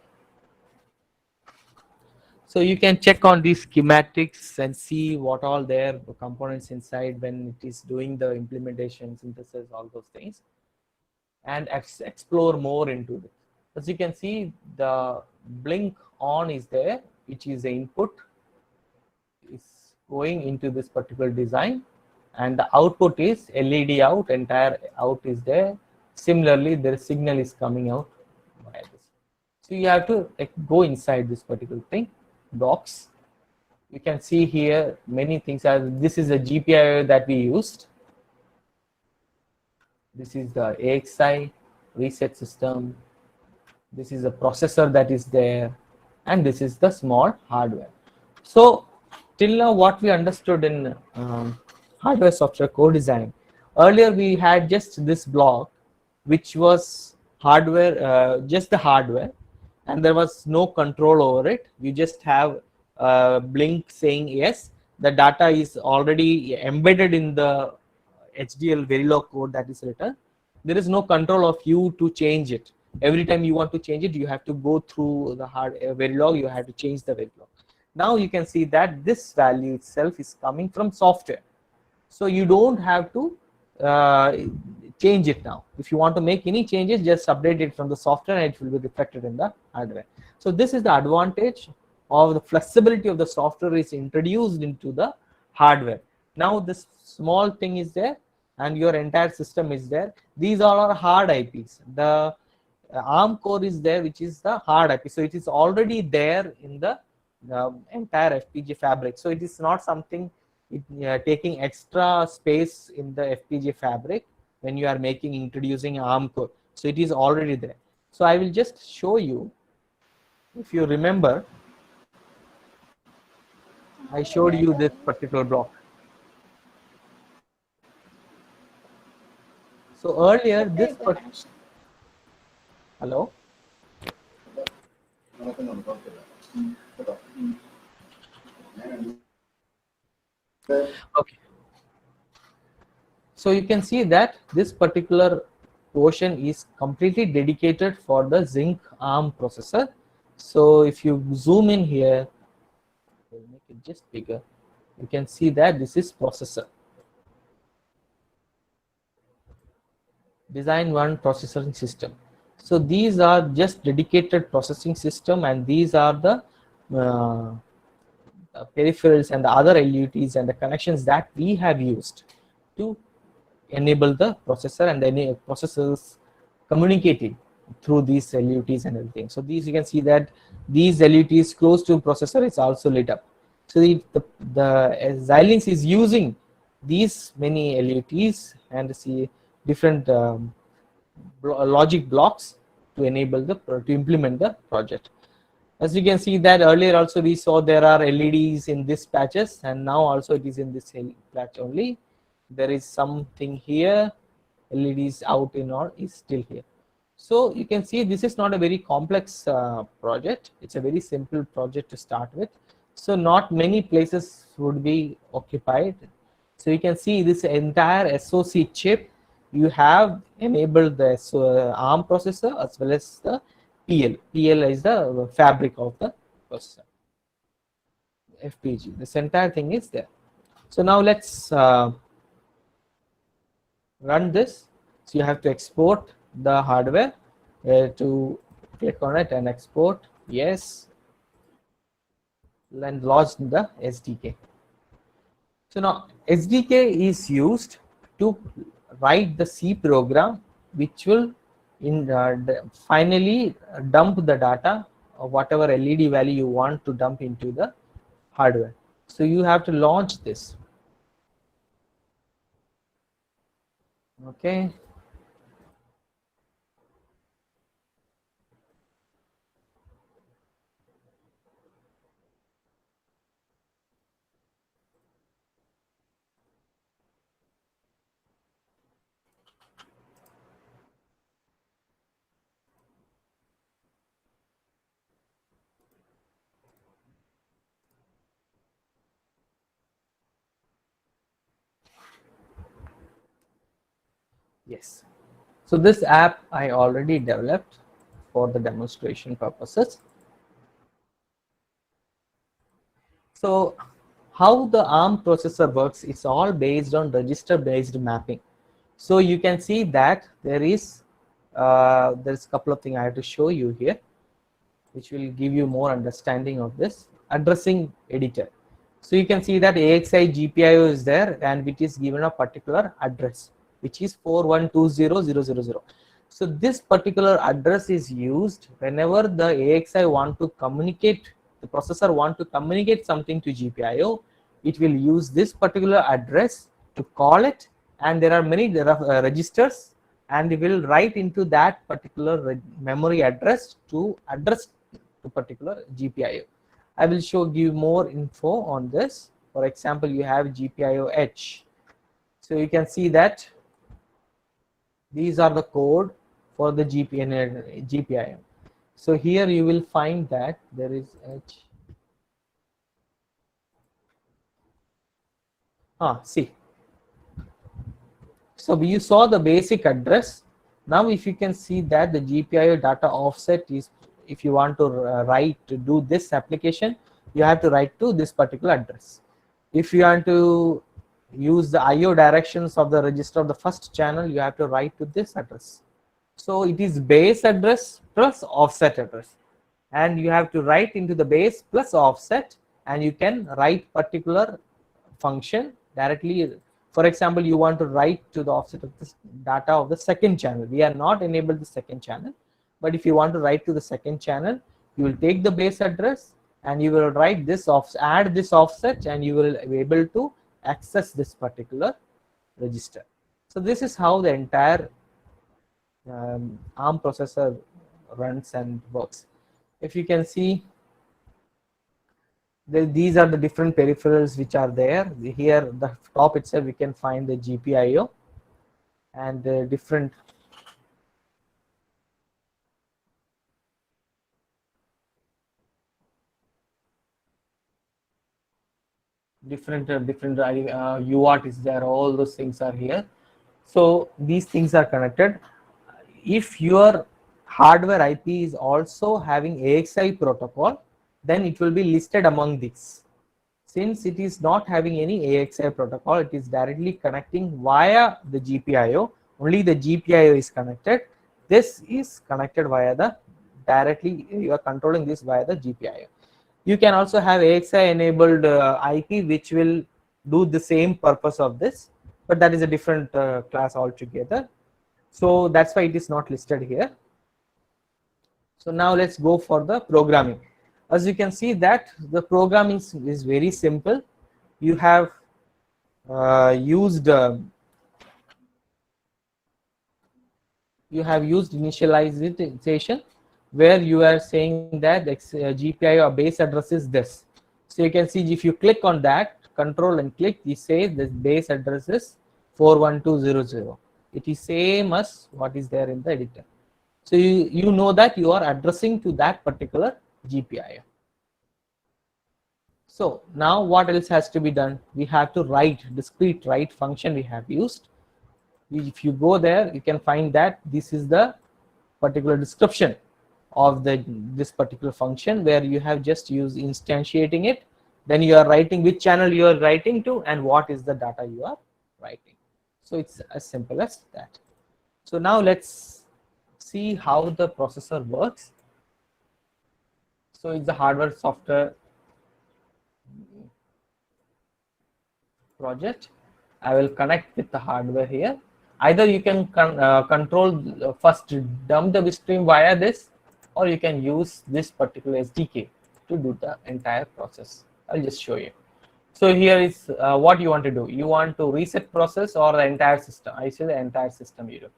So you can check on these schematics and see what all their components inside when it is doing the implementation, synthesis, all those things, and explore more into it. As you can see, the blink on is there, which is the input, is going into this particular design, and the output is LED out, entire out is there. Similarly, the signal is coming out via this. So you have to go inside this particular thing. Box. You can see here many things. As this is a GPIO that we used. This is the AXI reset system. This is a processor that is there, and this is the small hardware. So till now what we understood in hardware software co-design, earlier we had just this block which was hardware, just the hardware, and there was no control over it. You just have a blink saying yes, the data is already embedded in the HDL Verilog code that is written. There is no control of you to change it. Every time you want to change it, you have to go through the Verilog, you have to change the Verilog. Now you can see that this value itself is coming from software. So you don't have to change it now. If you want to make any changes, just update it from the software and it will be reflected in the hardware. So this is the advantage of the flexibility of the software is introduced into the hardware. Now this small thing is there and your entire system is there. These all are hard IPs. The ARM core is there, which is the hard IP. So it is already there in the entire FPGA fabric. So it is not something taking extra space in the FPGA fabric when you are introducing ARM core. So it is already there. So I will just show you. If you remember, I showed you this particular block. So earlier this hello. Okay. So you can see that this particular portion is completely dedicated for the Zinc ARM processor. So if you zoom in here, I'll make it just bigger. You can see that this is processor. Design 1 processing system. So these are just dedicated processing system, and these are the peripherals and the other LUTs and the connections that we have used to enable the processor and the processors communicating through these LUTs and everything. So these, you can see that these LUTs close to processor is also lit up. So the Xilinx is using these many LUTs and see different logic blocks to enable to implement the project. As you can see that earlier also we saw there are LEDs in this patches, and now also it is in this patch only. There is something here, LEDs out in or is still here. So you can see this is not a very complex project. It's a very simple project to start with. So not many places would be occupied. So you can see this entire SoC chip, you have enabled the ARM processor as well as the PL. PL is the fabric of the processor, FPG. This entire thing is there. So now let's run this. So you have to export the hardware to click on it and export. Yes. And lodge the SDK. So now SDK is used to write the C program which will finally dump the data or whatever LED value you want to dump into the hardware. So you have to launch this. Okay. Yes. So this app I already developed for the demonstration purposes. So how the ARM processor works, it's all based on register based mapping. So you can see that there's a couple of things I have to show you here, which will give you more understanding of this addressing editor. So you can see that AXI GPIO is there and it is given a particular address, which is 4120.0.0.0. So this particular address is used whenever the AXI want to communicate, the processor want to communicate something to GPIO, it will use this particular address to call it, and there are many registers, and it will write into that particular memory address to address to particular GPIO. I will give more info on this. For example, you have GPIO H. So you can see that these are the code for the GPIO. So here you will find that there is H. See. So you saw the basic address. Now if you can see that the GPIO data offset is, if you want to write to do this application, you have to write to this particular address. If you want to use the IO directions of the register of the first channel, you have to write to this address. So it is base address plus offset address, and you have to write into the base plus offset, and you can write particular function directly. For example, you want to write to the offset of this data of the second channel. We are not enabled the second channel, but if you want to write to the second channel, you will take the base address and you will write this add this offset, and you will be able to access this particular register. So this is how the entire ARM processor runs and works. If you can see, these are the different peripherals which are there. Here, the top itself, we can find the GPIO and the different UART is there. All those things are here. So these things are connected. If your hardware IP is also having AXI protocol, then it will be listed among these. Since it is not having any AXI protocol, it is directly connecting via the GPIO. Only the GPIO is connected. This is connected via the directly, you are controlling this via the GPIO. You can also have AXI enabled IP which will do the same purpose of this, but that is a different class altogether. So that's why it is not listed here. So now let's go for the programming. As you can see that the programming is very simple. You have used initialization, where you are saying that the GPIO base address is this. So you can see if you click on that, control and click, you say the base address is 41200. It is same as what is there in the editor. So you know that you are addressing to that particular GPIO. So now what else has to be done? We have to write discrete write function we have used. If you go there, you can find that this is the particular description of this particular function, where you have just used instantiating it. Then you are writing which channel you are writing to and what is the data you are writing. So it's as simple as that. So now let's see how the processor works. So it's the hardware software project. I will connect with the hardware here. Either you can control first dump the bitstream via this, or you can use this particular SDK to do the entire process. I'll just show you. So here is what you want to do. You want to reset process or the entire system. I say the entire system you do.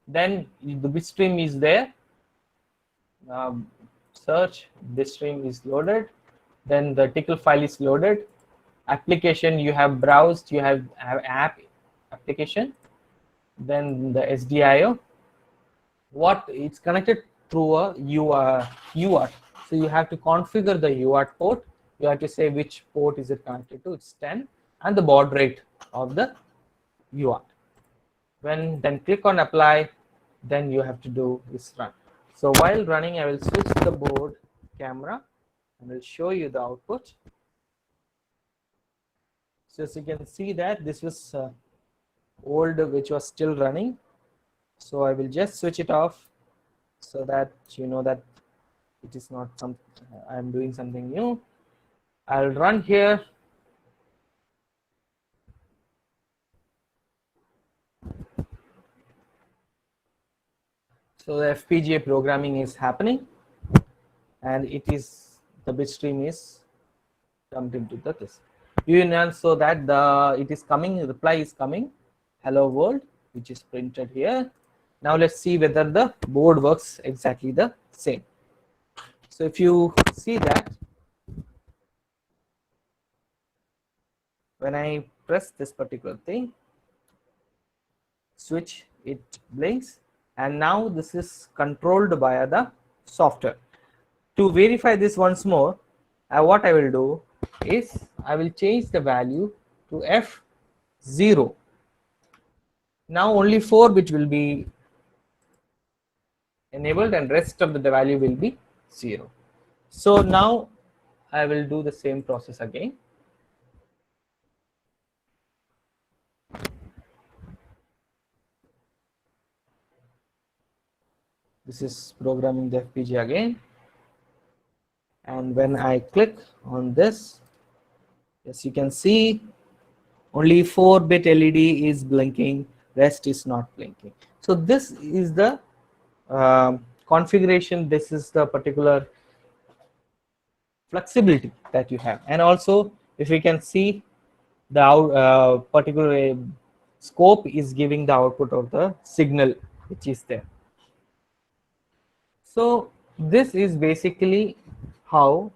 Then the bitstream is there. Search bitstream is loaded. Then the tickle file is loaded. Application you have browsed. You have app application. Then the SDIO. What it's connected through a UART. So you have to configure the UART port. You have to say which port is it connected to. It's 10 and the baud rate of the UART. Then click on apply, then you have to do this run. So while running, I will switch the board camera and will show you the output. So as you can see that this was old, which was still running. So I will just switch it off so that you know that it is not something I'm doing something new. I'll run here. So the FPGA programming is happening, and it is the bitstream is dumped into the this. You know, so that it is coming, reply is coming, hello world, which is printed here. Now let's see whether the board works exactly the same. So if you see that When I press this particular thing, switch, it blinks, and now this is controlled by the software. To verify this once more, what I will do is I will change the value to F0. Now only 4 bit will be enabled and rest of the value will be 0. So now I will do the same process again. This is programming the FPGA again, and when I click on this, yes, you can see only 4-bit LED is blinking, rest is not blinking. So this is the configuration, this is the particular flexibility that you have. And also, if you can see, the particular scope is giving the output of the signal which is there. So this is basically how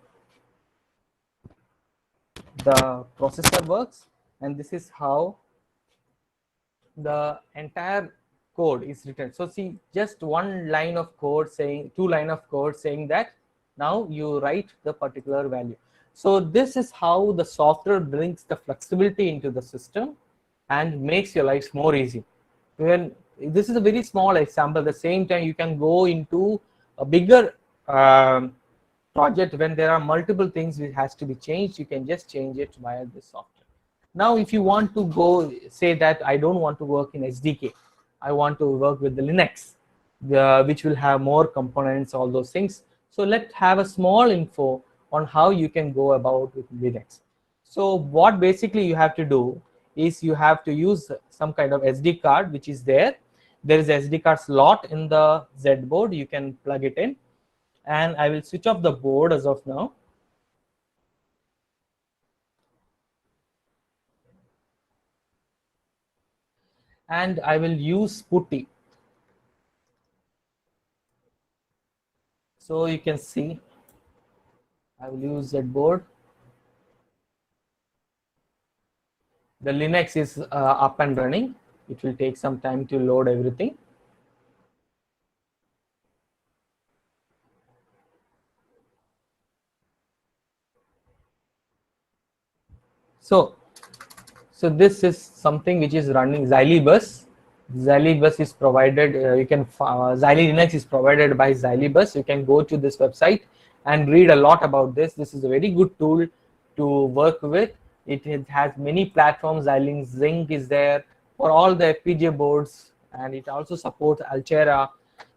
the processor works, and this is how the entire code is written. So see, just one line of code saying, 2 line of code saying that now you write the particular value. So this is how the software brings the flexibility into the system and makes your life more easy. When this is a very small example, at the same time you can go into a bigger project when there are multiple things which has to be changed. You can just change it via this software. Now if you want to go, say that I don't want to work in SDK, I want to work with the Linux, which will have more components, all those things. So let's have a small info on how you can go about with Linux. So what basically you have to do is you have to use some kind of SD card which is there. There is SD card slot in the Z board, you can plug it in, and I will switch off the board as of now. And I will use PuTTY. So you can see I will use that board. The Linux is up and running. It will take some time to load everything. So this is something which is running Xylibus. Xylibus is provided, Xyli Linux is provided by Xylibus. You can go to this website and read a lot about this. This is a very good tool to work with. It has many platforms. Xilinx Zinc is there for all the FPGA boards, and it also supports Altera.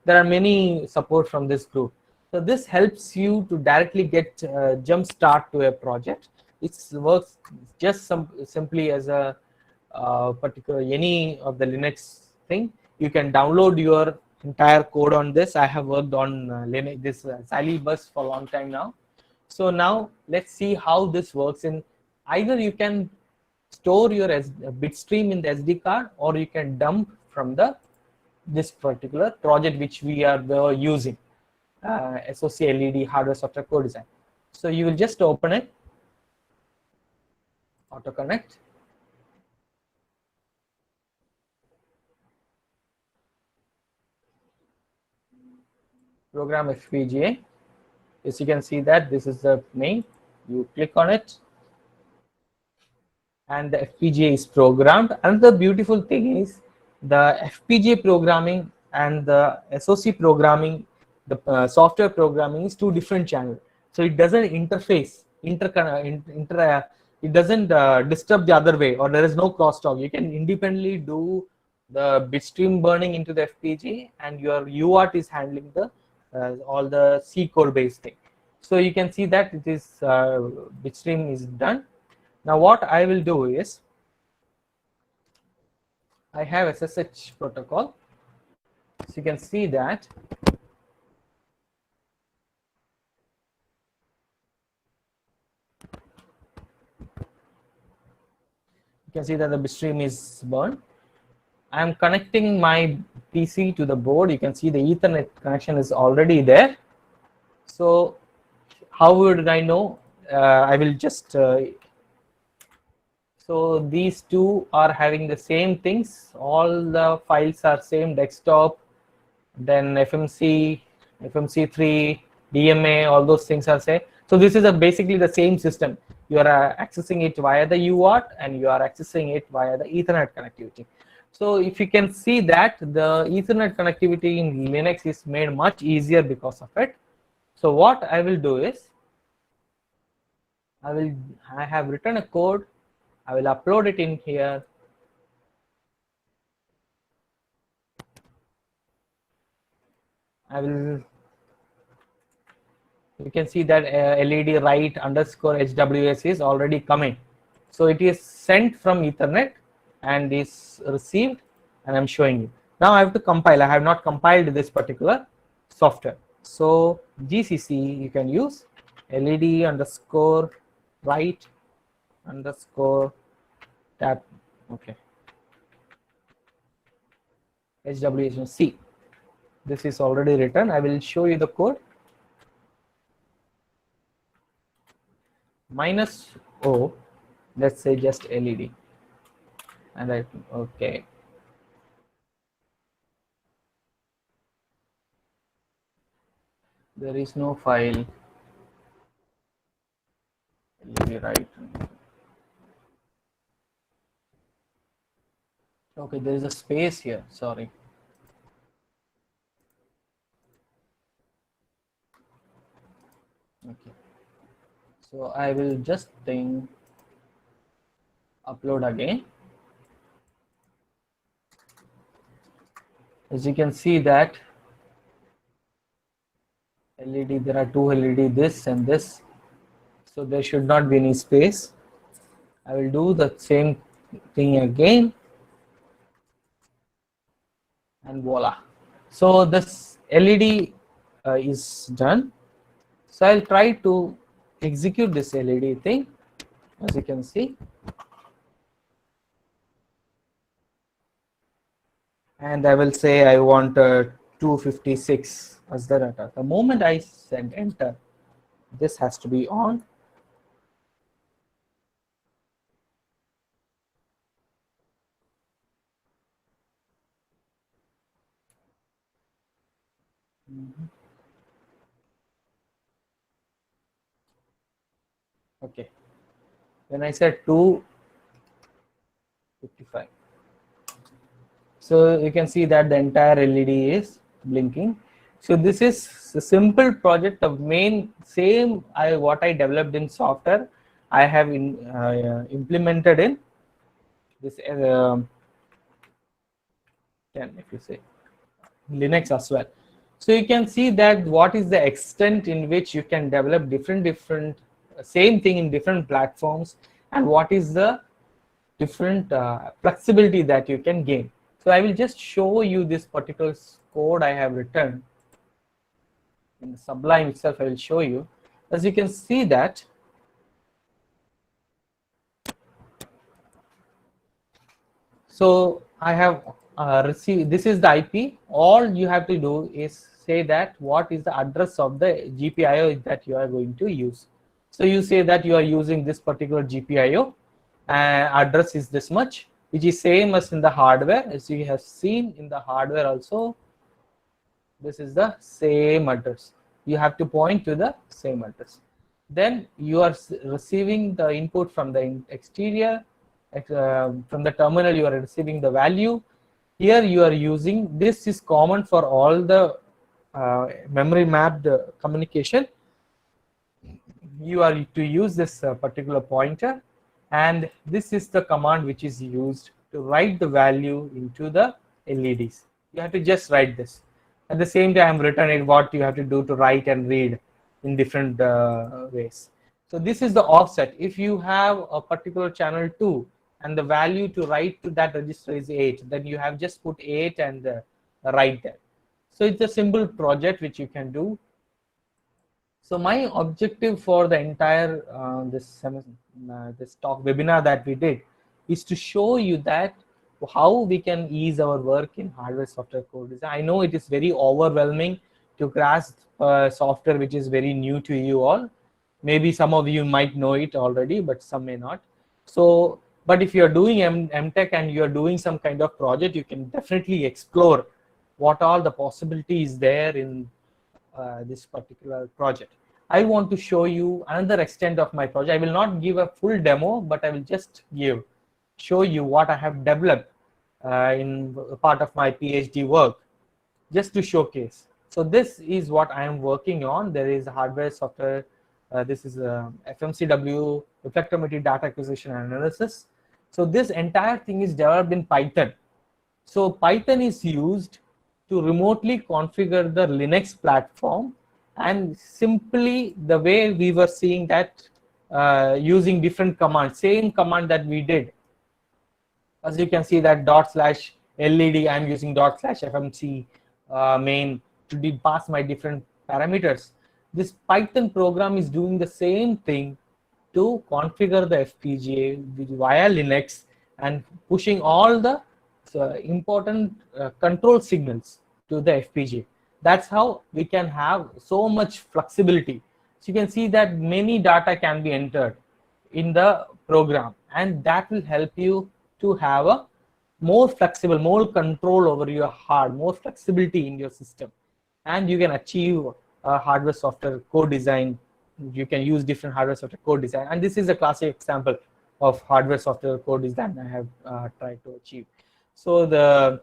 There are many support from this group. So this helps you to directly get jump start to a project. It works just simply as a particular any of the Linux thing. You can download your entire code on this. I have worked on Linux, this Xylibus for a long time now. So now let's see how this works. In either you can store your bit stream in the SD card, or you can dump from this particular project which we are using, SoC LED hardware software co-design. So you will just open it, auto connect. Program FPGA. As you can see that this is the name. You click on it, and the FPGA is programmed. Another beautiful thing is the FPGA programming and the SoC programming, the software programming is 2 different channels. So it doesn't interface, it doesn't disturb the other way, or there is no crosstalk. You can independently do the bitstream burning into the FPGA, and your UART is handling the all the C core based thing. So you can see that it is bitstream is done. Now what I will do is I have SSH protocol. So you can see that the bitstream is burned. I am connecting my PC to the board. You can see the Ethernet connection is already there. So how would I know? I will just So these two are having the same things. All the files are same desktop, then FMC, FMC3, DMA, all those things are same. So this is basically the same system. You are accessing it via the UART and you are accessing it via the Ethernet connectivity. So if you can see that the Ethernet connectivity in Linux is made much easier because of it. So what I will do is, I have written a code, I will upload it in here. You can see that LED write underscore HWS is already coming. So it is sent from Ethernet and is received, and I'm showing you. Now I have to compile. I have not compiled this particular software. So GCC you can use LED underscore write underscore tab. Okay. HWC. This is already written. I will show you the code. Minus O, let's say just LED, and okay. There is no file. LED right. Okay, there is a space here. Sorry. Okay. So I will just upload again. As you can see that LED, there are two LED, this and this. So there should not be any space. I will do the same thing again. And voila. So this LED is done. So I'll try to execute this LED thing, as you can see. And I will say I want 256 as the data. The moment I send enter, this has to be on. Okay. When I said 255. So you can see that the entire LED is blinking. So this is a simple project of same what I developed in software. I have implemented in this 10, if you say Linux as well. So you can see that what is the extent in which you can develop different same thing in different platforms, and what is the different flexibility that you can gain. So I will just show you this particular code I have written in the Sublime itself. I will show you. As you can see that so I have received, this is the IP. All you have to do is say that what is the address of the GPIO that you are going to use. So you say that you are using this particular GPIO, address is this much, which is same as in the hardware. As you have seen in the hardware also, this is the same address. You have to point to the same address. Then you are receiving the input from the exterior, from the terminal you are receiving the value. Here you are using, this is common for all the memory mapped communication. You are to use this particular pointer, and this is the command which is used to write the value into the LEDs. You have to just write this. At the same time, written in what you have to do to write and read in different ways. So this is the offset. If you have a particular channel 2 and the value to write to that register is 8, then you have just put 8 and write there. So it's a simple project which you can do. So my objective for the entire this talk webinar that we did is to show you that how we can ease our work in hardware software code design. I know it is very overwhelming to grasp software which is very new to you all. Maybe some of you might know it already, but some may not. So But if you're doing MTech and you're doing some kind of project, you can definitely explore what all the possibilities there in this particular project. I want to show you another extent of my project. I will not give a full demo, but I will just show you what I have developed in part of my PhD work, just to showcase. So this is what I am working on. There is hardware, software. This is FMCW, reflectometry data acquisition and analysis. So this entire thing is developed in Python. So Python is used to remotely configure the Linux platform, and simply the way we were seeing that using different commands, same command that we did. As you can see that /LED, I'm using /FMC main to pass my different parameters. This Python program is doing the same thing to configure the FPGA via Linux and pushing all the important control signals to the FPGA. That's how we can have so much flexibility. So you can see that many data can be entered in the program, and that will help you to have a more flexible, more control over your more flexibility in your system, and you can achieve hardware software co-design. You can use different hardware software co-design, and this is a classic example of hardware software co-design I have tried to achieve. So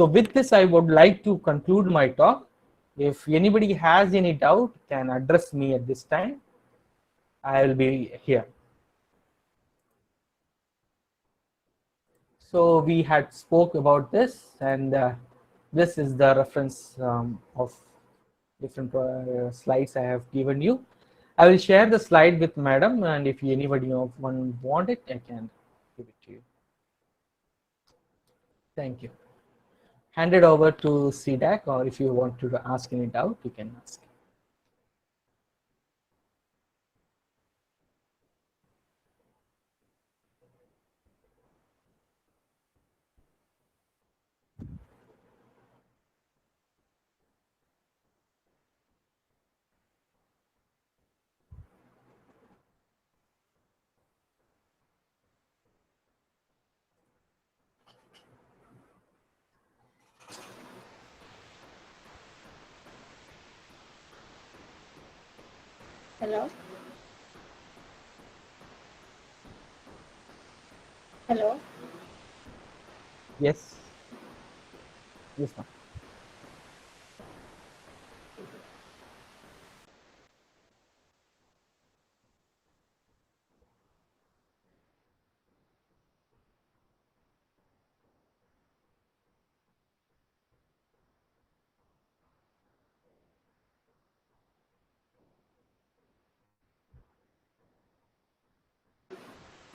with this, I would like to conclude my talk. If anybody has any doubt, can address me at this time. I will be here. So we had spoke about this, and this is the reference of different slides I have given you. I will share the slide with madam, and if anybody want it, I can give it to you. Thank you. Hand it over to CDAC, or if you want to ask any doubt, you can ask. Hello? Hello? Yes. Yes, ma'am.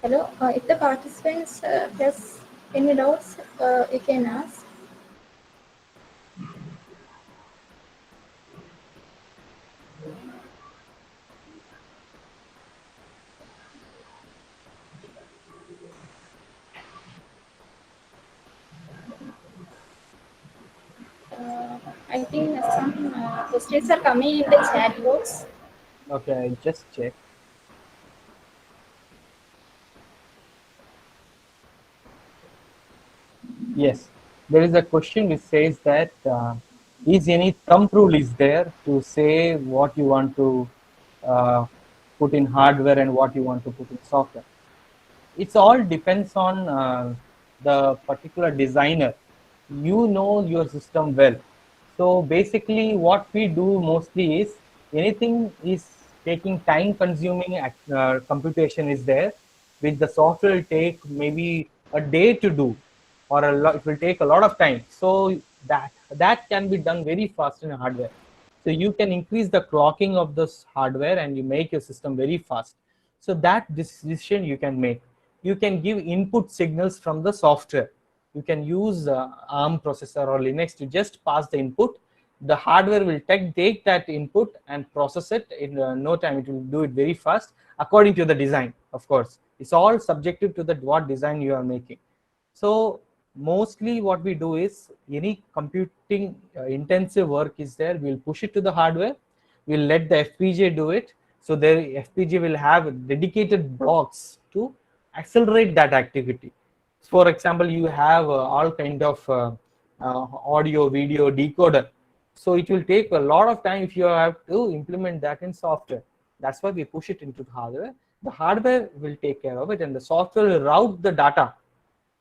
Hello? If the participants has any doubts, you can ask. I think some questions are coming in the chat box. Okay, I just check. Yes, there is a question which says that is any thumb rule is there to say what you want to put in hardware and what you want to put in software. It's all depends on the particular designer. You know your system well. So basically what we do mostly is anything is taking time consuming computation is there, which the software will take maybe a day to do, or it will take a lot of time. So that can be done very fast in hardware. So you can increase the clocking of this hardware and you make your system very fast. So that decision you can make. You can give input signals from the software. You can use ARM processor or Linux to just pass the input. The hardware will take that input and process it in no time. It will do it very fast according to the design. Of course, it's all subjective to what design you are making. So mostly what we do is any computing intensive work is there, we'll push it to the hardware, we'll let the FPGA do it. So the FPGA will have dedicated blocks to accelerate that activity. For example, you have all kind of audio, video decoder. So it will take a lot of time if you have to implement that in software. That's why we push it into the hardware. The hardware will take care of it, and the software will route the data.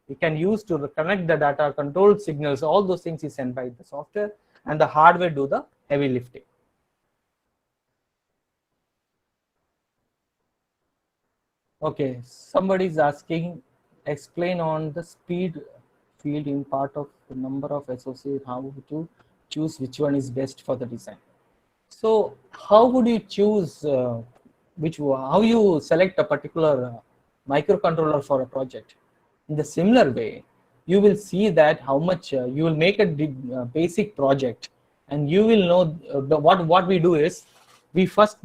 We can use to connect the data, control signals, all those things is sent by the software, and the hardware do the heavy lifting. Okay, somebody is asking, explain on the speed field in part of the number of SOCs, how to choose which one is best for the design. So how would you choose how you select a particular microcontroller for a project? In the similar way, you will see that how much you will make a basic project, and you will know what we do is we first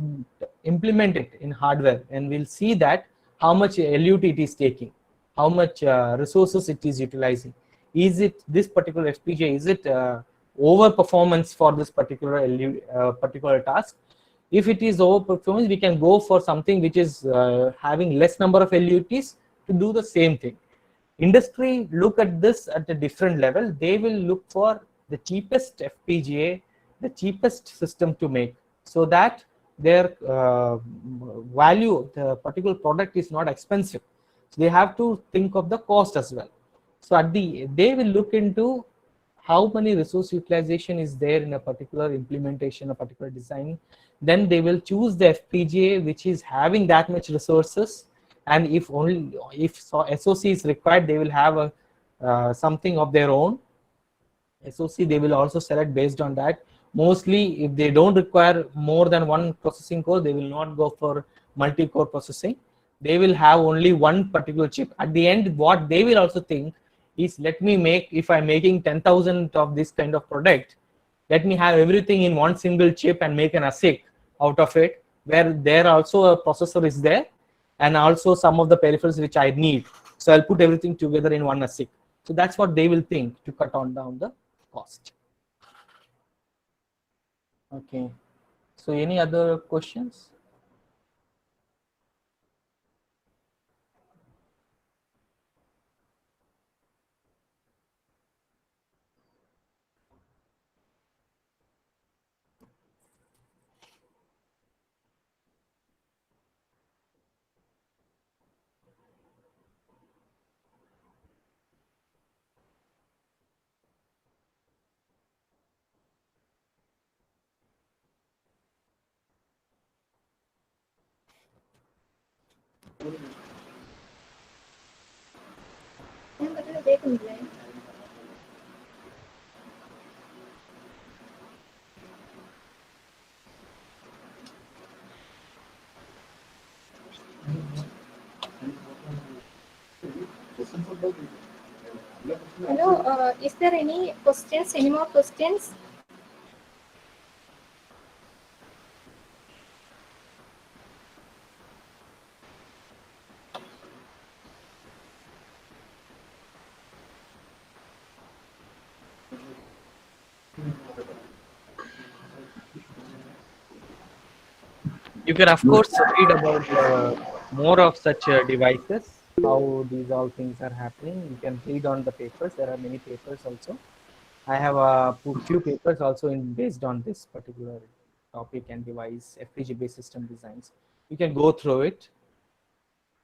implement it in hardware, and we'll see that how much LUT it is taking, how much resources it is utilizing. Is it this particular FPGA, is it over performance for this particular particular task? If it is over performance, we can go for something which is having less number of LUTs to do the same thing. Industry look at this at a different level. They will look for the cheapest FPGA, the cheapest system to make, so that their value, the particular product is not expensive. So they have to think of the cost as well. So they will look into how many resource utilization is there in a particular implementation, a particular design. Then they will choose the FPGA which is having that much resources, and if SOC is required, they will have something of their own SOC. They will also select based on that. Mostly, if they don't require more than one processing core, they will not go for multi-core processing. They will have only one particular chip. At the end, what they will also think is, let me make, if I'm making 10,000 of this kind of product, let me have everything in one single chip and make an ASIC out of it, where there also a processor is there, and also some of the peripherals which I need. So I'll put everything together in one ASIC. So that's what they will think to cut on down the cost. Okay. So any other questions? Hello, is there any questions? Any more questions? You can of course read about more of such devices, how these all things are happening. You can read on the papers. There are many papers also. I have a few papers also based on this particular topic and device, FPGA based system designs. You can go through it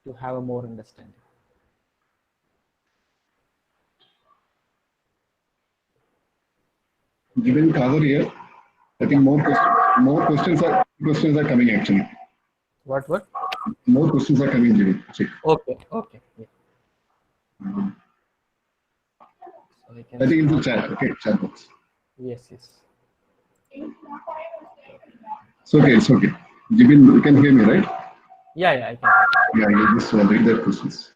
to have a more understanding. Given cover here, I think more questions are coming actually. What? More questions are coming, Jivan. Okay. Yeah. So we can I think in the chat. Okay, chat box. Yes. It's okay. Jivan, you can hear me, right? Yeah, I can. Yeah, you just read their questions.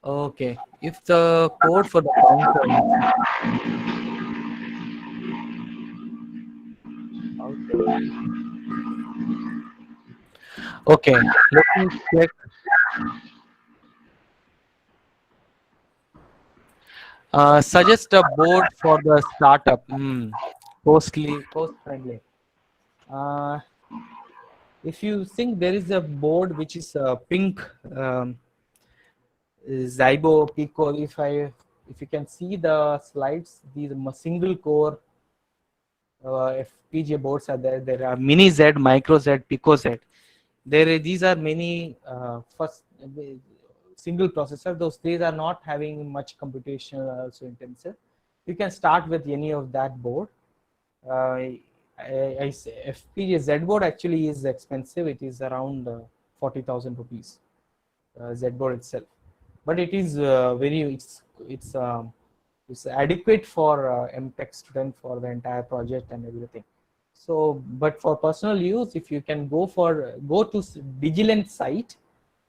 Okay. If the code for the counter. Okay, let me check. Suggest a board for the startup. Cost friendly. If you think there is a board which is pink, Zybo Pico, if you can see the slides, these single core FPGA boards are there. There are Mini Z, Micro Z, Pico Z. These are many first single processor. These are not having much computation, also intensive. You can start with any of that board. I say FPGA Z board actually is expensive. It is around 40,000 rupees. Z board itself, but it is it's adequate for MTech student for the entire project and everything. So, but for personal use, if you can go to Digilent site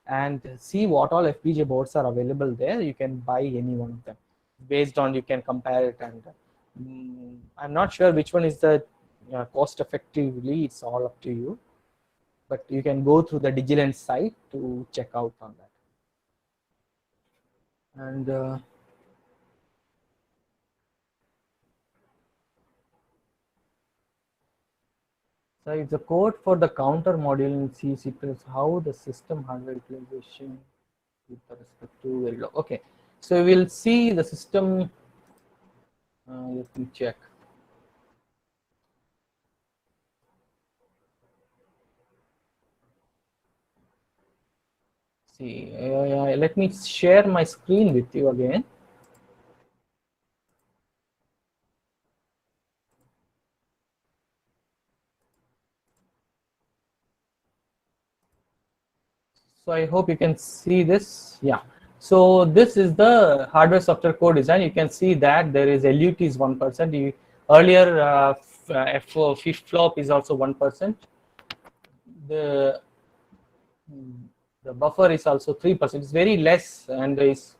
and see what all FPGA boards are available there, you can buy any one of them. Based on, you can compare it, and I'm not sure which one is the cost effectively. It's all up to you, but you can go through the Digilent site to check out on that. And so it's the code for the counter module in C++, how the system hardware utilization with respect to Verilog. Okay, so we'll see the system. Let me check. See, let me share my screen with you again. So I hope you can see this. Yeah. So this is the hardware software code design. You can see that there is LUT is 1%. Earlier fifth flop is also 1%. The buffer is also 3%. It's very less and is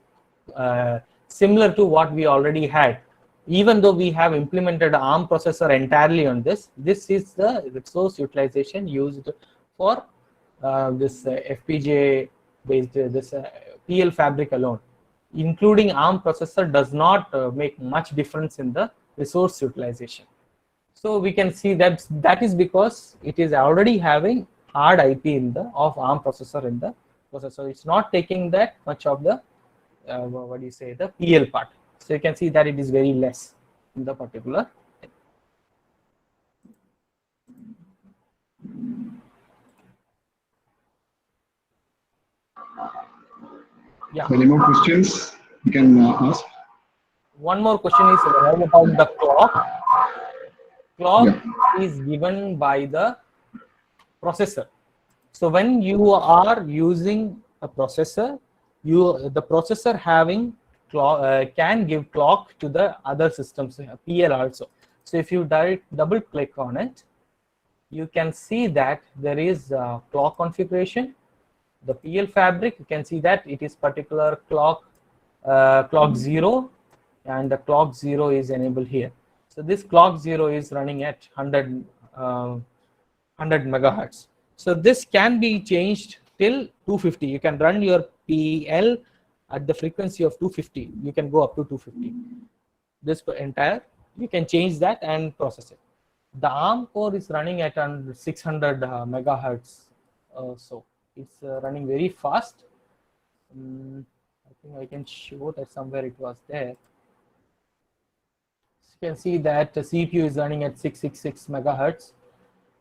similar to what we already had. Even though we have implemented ARM processor entirely on this, this is the resource utilization used for this FPGA based PL fabric alone. Including ARM processor does not make much difference in the resource utilization. So we can see that is because it is already having hard IP of ARM processor in the processor. It's not taking that much of the what do you say, the PL part. So you can see that it is very less in the particular. Yeah. Any more questions you can ask? One more question is about the clock. Clock is given by the processor. So when you are using a processor, the processor having clock can give clock to the other systems, PL also. So if you double click on it, you can see that there is clock configuration. The PL fabric, you can see that it is particular clock 0, and the clock 0 is enabled here. So this clock 0 is running at 100 megahertz. So this can be changed till 250. You can run your PL at the frequency of 250. You can go up to 250. This entire, you can change that and process it. The ARM core is running at 600 megahertz. So it's running very fast. I think I can show that somewhere it was there. So you can see that the CPU is running at 666 megahertz,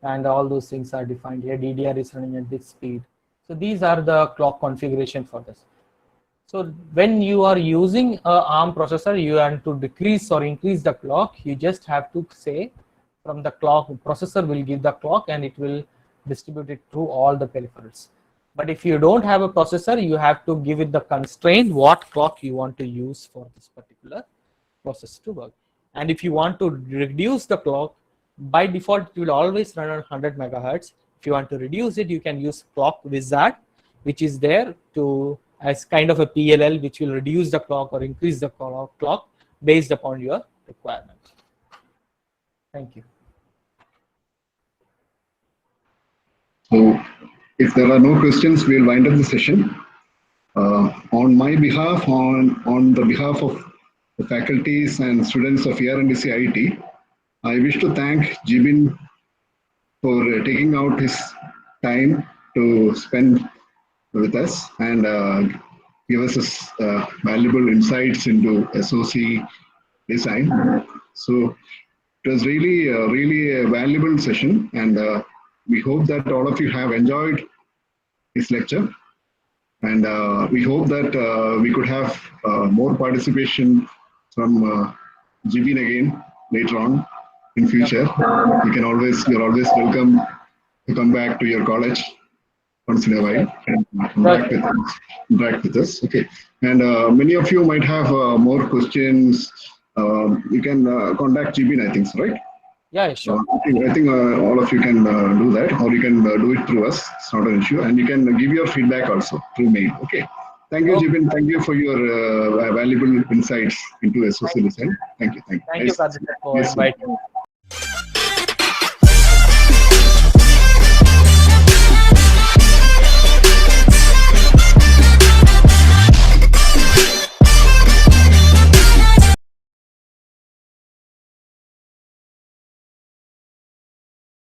and all those things are defined here. DDR is running at this speed. So these are the clock configuration for this. So when you are using a ARM processor, you want to decrease or increase the clock, you just have to say from the clock, processor will give the clock and it will distribute it through all the peripherals. But if you don't have a processor, you have to give it the constraint what clock you want to use for this particular process to work. And if you want to reduce the clock, by default it will always run on 100 megahertz. If you want to reduce it, you can use Clock Wizard, which is there to as kind of a PLL, which will reduce the clock or increase the clock based upon your requirement. Thank you. So if there are no questions, we'll wind up the session. On my behalf, on the behalf of the faculties and students of ER&DC IIT, I wish to thank Jibin for taking out his time to spend with us and give us his, valuable insights into SOC design. So it was really a valuable session, and we hope that all of you have enjoyed this lecture. And we hope that we could have more participation from Jibin again later on in future. You're always welcome to come back to your college once in a while and interact with us. Okay. And many of you might have more questions. You can contact Jibin, I think, so, right? Yeah, sure. I think all of you can do that, or you can do it through us. It's not an issue, and you can give your feedback also through mail. Okay. Thank you, Jibin. Thank you for your valuable insights into SOC design. Thank you. Thank you, Kadri, for inviting me.